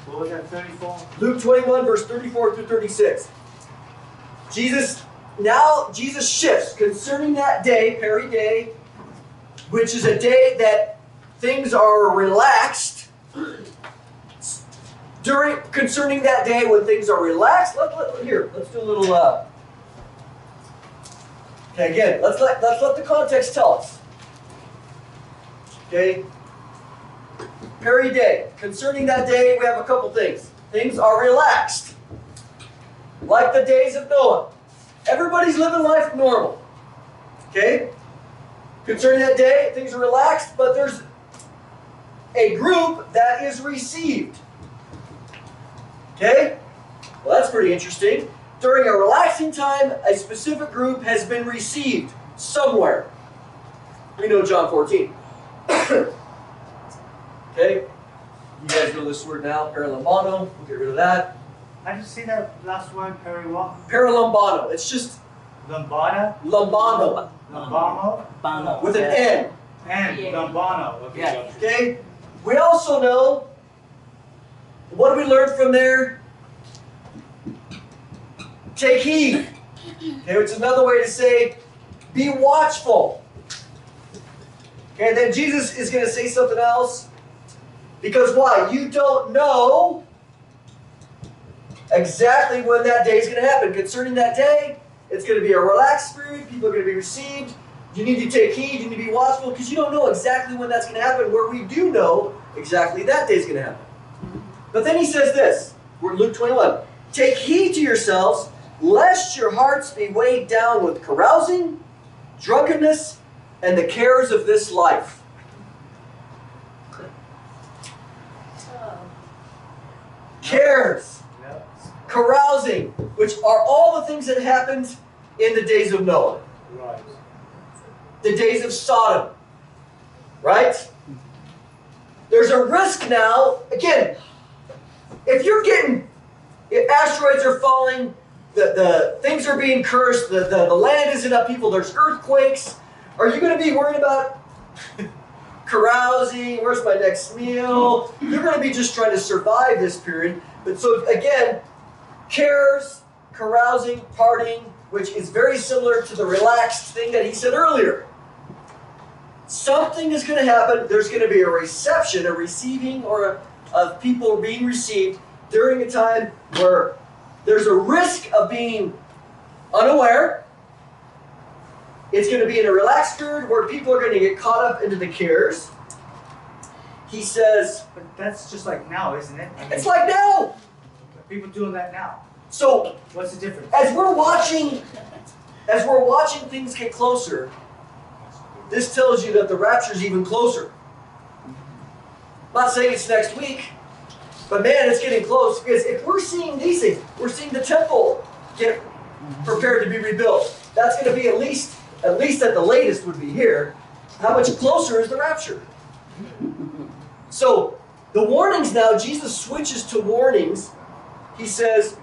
What was that, 34? Luke 21, verse 34 through 36. Jesus shifts concerning that day, Peri day, which is a day that things are relaxed. Concerning that day when things are relaxed, let's do a little. Okay, again, let's let the context tell us. Okay, Peri day. Concerning that day, we have a couple things. Things are relaxed, like the days of Noah. Everybody's living life normal. Okay. Concerning that day, things are relaxed, but there's a group that is received. Okay? Well, that's pretty interesting. During a relaxing time, a specific group has been received somewhere. We know John 14. Okay? You guys know this word now, paralambano. We'll get rid of that. I just see that last word, what? Paralambano. It's just Lambana? lambano. Lambano? Bono. With an N. And Yeah. Lambano. Okay. Yeah. Okay? We also know, what do we learn from there? Take heed. Okay, which is another way to say, be watchful. Okay, then Jesus is going to say something else. Because why? You don't know exactly when that day is going to happen. Concerning that day, it's going to be a relaxed period. People are going to be received. You need to take heed. You need to be watchful because you don't know exactly when that's going to happen. Where we do know exactly that day is going to happen. But then he says this. We're in Luke 21. Take heed to yourselves, lest your hearts be weighed down with carousing, drunkenness, and the cares of this life. Cares, carousing, which are all the things that happened in the days of Noah. Right. The days of Sodom. Right? There's a risk now, again, if asteroids are falling, the things are being cursed, the land isn't up people, there's earthquakes, are you going to be worried about carousing, where's my next meal? They're going to be just trying to survive this period. But so again, cares, carousing, partying, which is very similar to the relaxed thing that he said earlier. Something is going to happen. There's going to be a reception, a receiving, of people being received during a time where there's a risk of being unaware. It's going to be in a relaxed period where people are going to get caught up into the cares. He says, But that's just like now, isn't it? I mean, it's like now. people doing that now. So What's the difference? as we're watching things get closer, this tells you that the rapture is even closer. I'm not saying it's next week, but man, it's getting close. Because if we're seeing these things, we're seeing the temple get prepared to be rebuilt. That's going to be at least at the latest would be here. How much closer is the rapture? So the warnings now, Jesus switches to warnings. He says,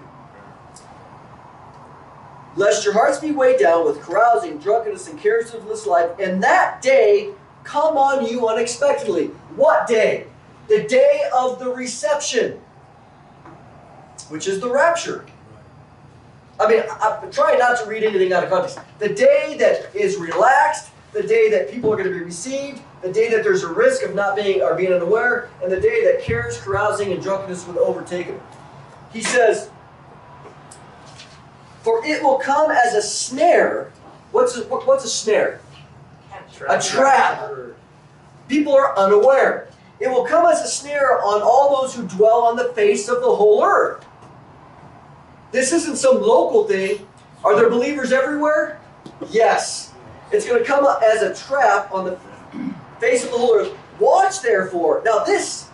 lest your hearts be weighed down with carousing, drunkenness, and cares of this life, and that day come on you unexpectedly. What day? The day of the reception, which is the rapture. I mean, I'm trying not to read anything out of context. The day that is relaxed, the day that people are going to be received, the day that there's a risk of not being or being unaware, and the day that cares, carousing, and drunkenness would overtake them. He says, for it will come as a snare. What's a snare? A trap. People are unaware. It will come as a snare on all those who dwell on the face of the whole earth. This isn't some local thing. Are there believers everywhere? Yes. It's going to come as a trap on the face of the whole earth. Watch therefore. Now this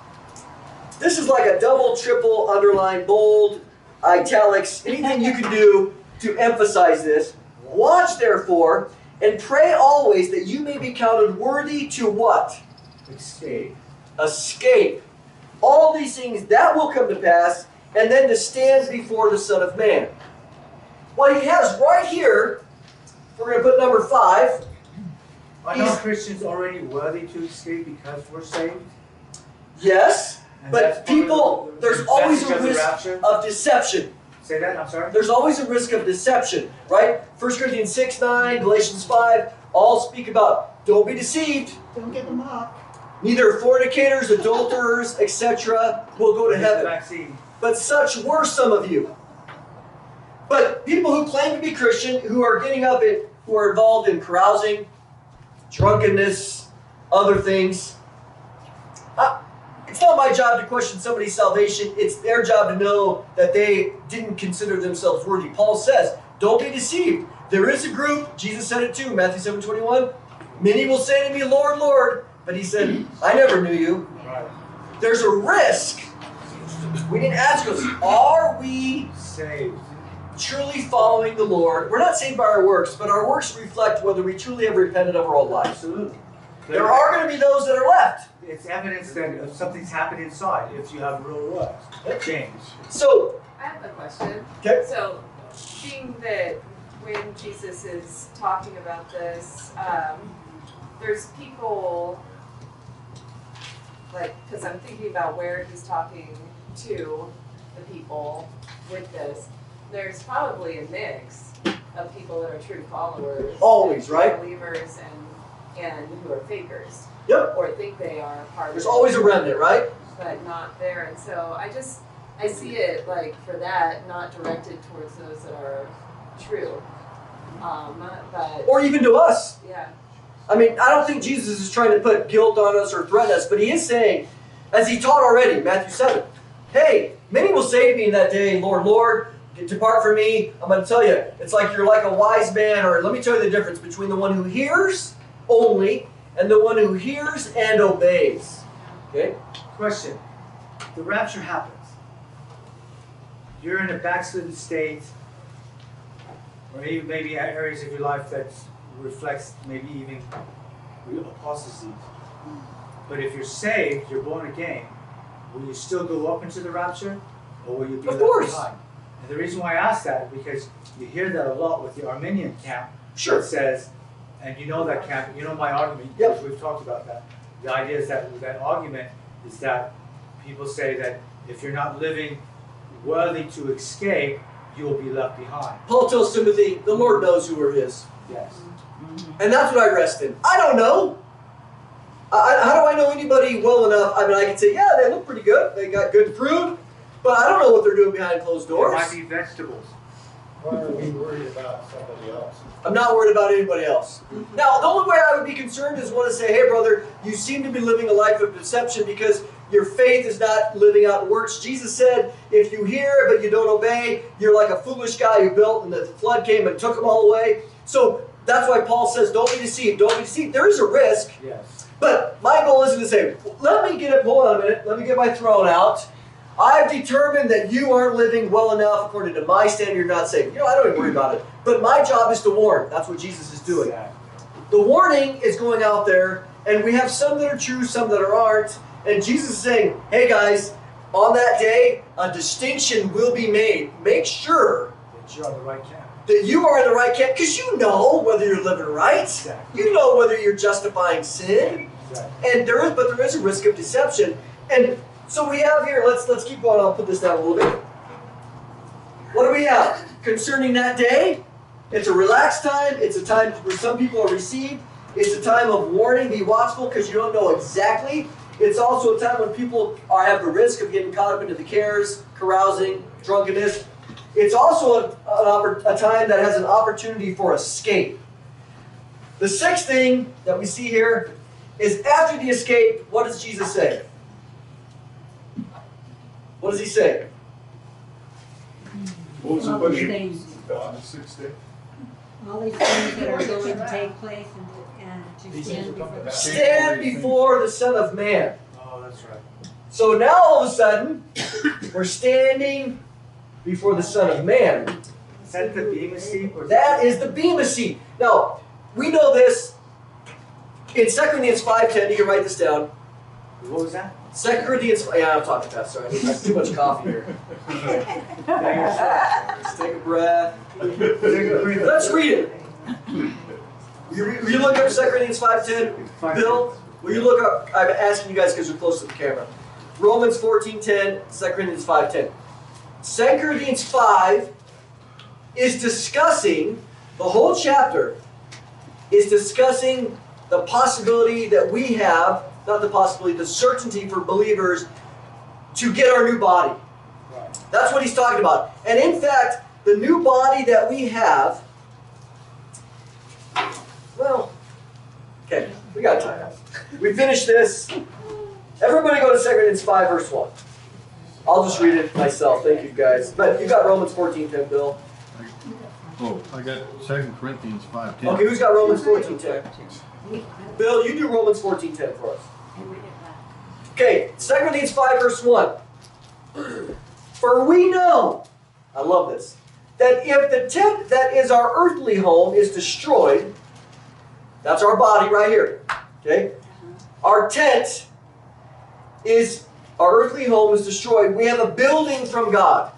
is like a double, triple, underline, bold, italics, anything you can do to emphasize this. Watch therefore and pray always that you may be counted worthy to what? Escape. Escape. All these things that will come to pass, and then to stand before the Son of Man. What he has right here, we're going to put number 5. Are non-Christians already worthy to escape because we're saved? Yes, And but that's part people, of the there's always message a of the risk rapture? of deception. Say that, I'm sorry? There's always a risk of deception, right? 1 Corinthians 6:9, Galatians 5, all speak about don't be deceived. Don't get the mock. Neither fornicators, adulterers, etc. will go to heaven. Vaccine. But such were some of you. But people who claim to be Christian, who are getting up and who are involved in carousing, drunkenness, other things. It's not my job to question somebody's salvation. It's their job to know that they didn't consider themselves worthy. Paul says, don't be deceived. There is a group, Jesus said it too, Matthew 7:21. Many will say to me, Lord, Lord. But he said, I never knew you. Right. There's a risk. We need to ask us, are we Saved. truly following the Lord? We're not saved by our works, but our works reflect whether we truly have repented of our old lives. Absolutely. There are going to be those that are left. It's evidence that something's happened inside if you have real works. Change. So, I have a question. okay. So, being that when Jesus is talking about this, there's people, like, because I'm thinking about where he's talking to the people with this, there's probably a mix of people that are true followers. Always, and right? Believers and who are fakers. Yep. Or think they are part There's of it. always a remnant, right? But not there. And so I see it like for that, not directed towards those that are true. But Or even to us. yeah. I mean, I don't think Jesus is trying to put guilt on us or threaten us, but he is saying, as he taught already, Matthew 7, hey, many will say to me in that day, Lord, Lord, depart from me. I'm going to tell you, it's like you're like a wise man, or let me tell you the difference between the one who hears only and the one who hears and obeys. Okay? Question. The rapture happens. You're in a backslidden state, or even maybe areas of your life that reflects maybe even apostasy. But if you're saved, you're born again, will you still go up into the rapture, or will you be Of left course. behind? And the reason why I ask that is because you hear that a lot with the Arminian camp. Sure. That says, and you know that camp, you know my argument, Yep. because we've talked about that. The idea is that argument is that people say that if you're not living worthy to escape, you will be left behind. Paul tells Timothy, the Lord knows who are his. Yes. And that's what I rest in. I don't know. How do I know anybody well enough? I mean, I can say, yeah, they look pretty good. They got good fruit. But I don't know what they're doing behind closed There doors. might be vegetables. Why are we worried about somebody else? I'm not worried about anybody else. Now, the only way I would be concerned is want to say, hey, brother, you seem to be living a life of deception because your faith is not living out in works. Jesus said, if you hear but you don't obey, you're like a foolish guy who built and the flood came and took them all away. So that's why Paul says, don't be deceived. Don't be deceived. There is a risk. Yes. But my goal isn't to say, let me get it, hold on a minute, let me get my throne out. I've determined that you aren't living well enough according to my standard, you're not saved. I don't even worry about it. But my job is to warn. That's what Jesus is doing. Exactly. The warning is going out there, and we have some that are true, some that aren't. And Jesus is saying, hey guys, on that day, a distinction will be made. Make sure That you're on the right camp. that you are in the right camp, because you know whether you're living right. Exactly. You know whether you're justifying sin. Exactly. And there is a risk of deception. And so we have here, let's keep going, I'll put this down a little bit. What do we have? Concerning that day, it's a relaxed time, it's a time where some people are received, it's a time of warning, be watchful because you don't know exactly. It's also a time when people have the risk of getting caught up into the cares, carousing, drunkenness. It's also a time that has an opportunity for escape. The sixth thing that we see here is after the escape, what does Jesus say? What does he say? What was the All these question? things, On the sixth day? all these things that are going to take place and to stand before the Stand before the Son of Man. Oh, that's right. So now all of a sudden, we're standing before the Son of Man. Is that the Bema seat? Or That is the Bema seat. Now, we know this in 2 Corinthians 5:10. You can write this down. What was that? 2 Corinthians, yeah, I'm talking fast, sorry. I have too much coffee here. Let's take a breath. Let's read it. Will you look up 2 Corinthians 5:10? Bill, will you look up, I'm asking you guys because you're close to the camera. Romans 14:10, 2 Corinthians 5:10. 2 Corinthians 5 is discussing, the whole chapter is discussing the possibility that we have, not the possibility, the certainty for believers to get our new body. Right. That's what he's talking about. And in fact, the new body that we have, well, okay, we got time. We finished this. Everybody go to 2 Corinthians 5, verse 1. I'll just read it myself. Thank you, guys. But you got Romans 14:10, Bill. Oh, I got 2 Corinthians 5:10. Okay, who's got Romans 14:10? Bill, you do Romans 14:10 for us. Okay, 2 Corinthians 5, verse 1. For we know, I love this, that if the tent that is our earthly home is destroyed, that's our body right here, okay? Our tent is, our earthly home is destroyed. We have a building from God.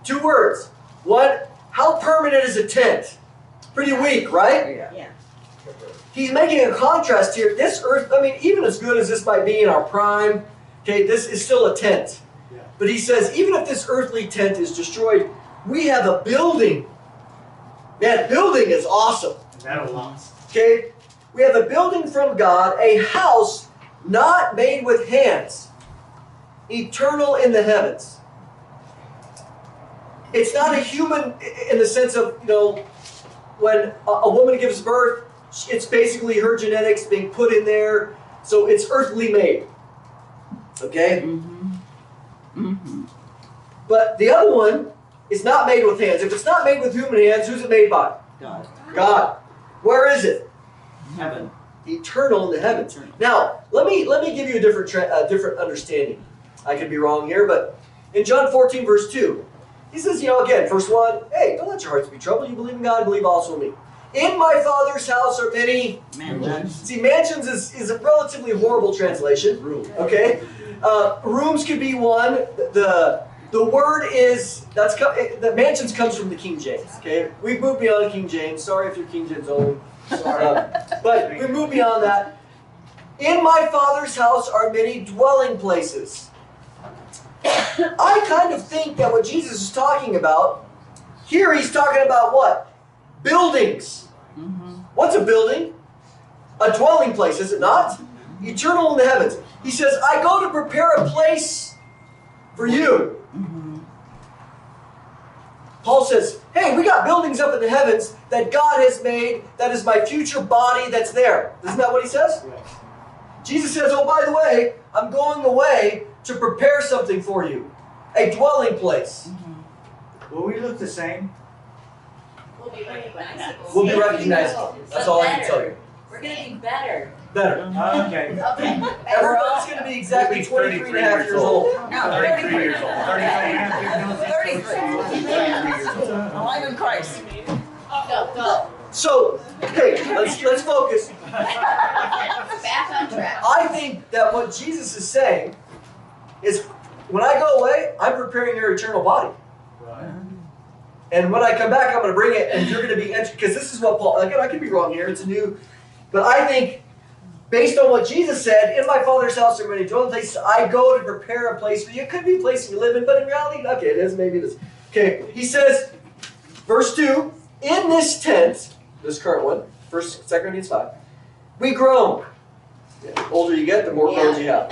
2 words. One, how permanent is a tent? Pretty weak, right? Yeah. He's making a contrast here. This earth, I mean, even as good as this might be in our prime, okay, this is still a tent. Yeah. But he says, even if this earthly tent is destroyed, we have a building. That building is awesome. That'll last. Okay? We have a building from God, a house not made with hands, eternal in the heavens. It's not a human in the sense of, when a woman gives birth, it's basically her genetics being put in there, so it's earthly made. Okay? But the other one is not made with hands. If it's not made with human hands, who's it made by? God. God. Where is it? Heaven. Eternal in the heavens. Eternal. Now, let me give you a different understanding. I could be wrong here, but in John 14, verse 2, he says, again, verse 1, hey, don't let your hearts be troubled. You believe in God, believe also in me. In my Father's house are many Mansions. See, mansions is a relatively horrible translation. Okay, rooms could be one. The word is the mansions comes from the King James. Okay, we've moved beyond King James. Sorry if you're King James only. But we moved beyond that. In my Father's house are many dwelling places. I kind of think that what Jesus is talking about, here he's talking about what? Buildings. What's a building? A dwelling place, is it not? Eternal in the heavens. He says, I go to prepare a place for you. Paul says, hey, we got buildings up in the heavens that God has made. That is my future body that's there. Isn't that what he says? Jesus says, oh, by the way, I'm going away to prepare something for you. A dwelling place. Will we look the same? We'll be recognizable. We'll be recognizable. That's all I can tell you. We're gonna be better. Better. Okay. Okay. Everybody's going to be exactly 23 and a half years old. No, 33 years old. 33. Alive in Christ. Go. So, okay, let's focus. Back on track. I think that what Jesus is saying is, when I go away, I'm preparing your eternal body. And when I come back, I'm going to bring it, and you're going to be entering. Because this is what Paul, again, I could be wrong here, it's a new, but I think, based on what Jesus said, in my Father's house are many dwelling places, I go to prepare a place for you. It could be a place you live in, but in reality, okay, it is, maybe it is. Okay, he says, verse 2, in this tent, this current one, 2 Corinthians 5, we groan. The older you get, the more groans you have.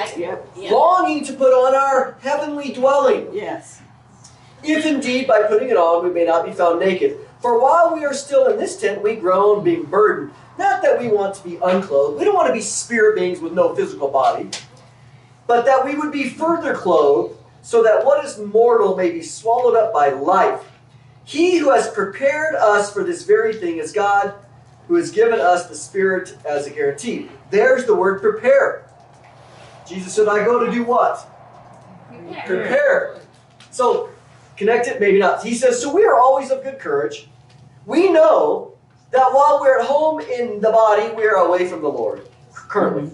Longing to put on our heavenly dwelling. Yes. If indeed by putting it on we may not be found naked. For while we are still in this tent, we groan, being burdened. Not that we want to be unclothed. We don't want to be spirit beings with no physical body. But that we would be further clothed, so that what is mortal may be swallowed up by life. He who has prepared us for this very thing is God, who has given us the Spirit as a guarantee. There's the word prepare. Jesus said, I go to do what? Prepare. So, connect it, maybe not. He says, so we are always of good courage. We know that while we're at home in the body, we are away from the Lord, currently.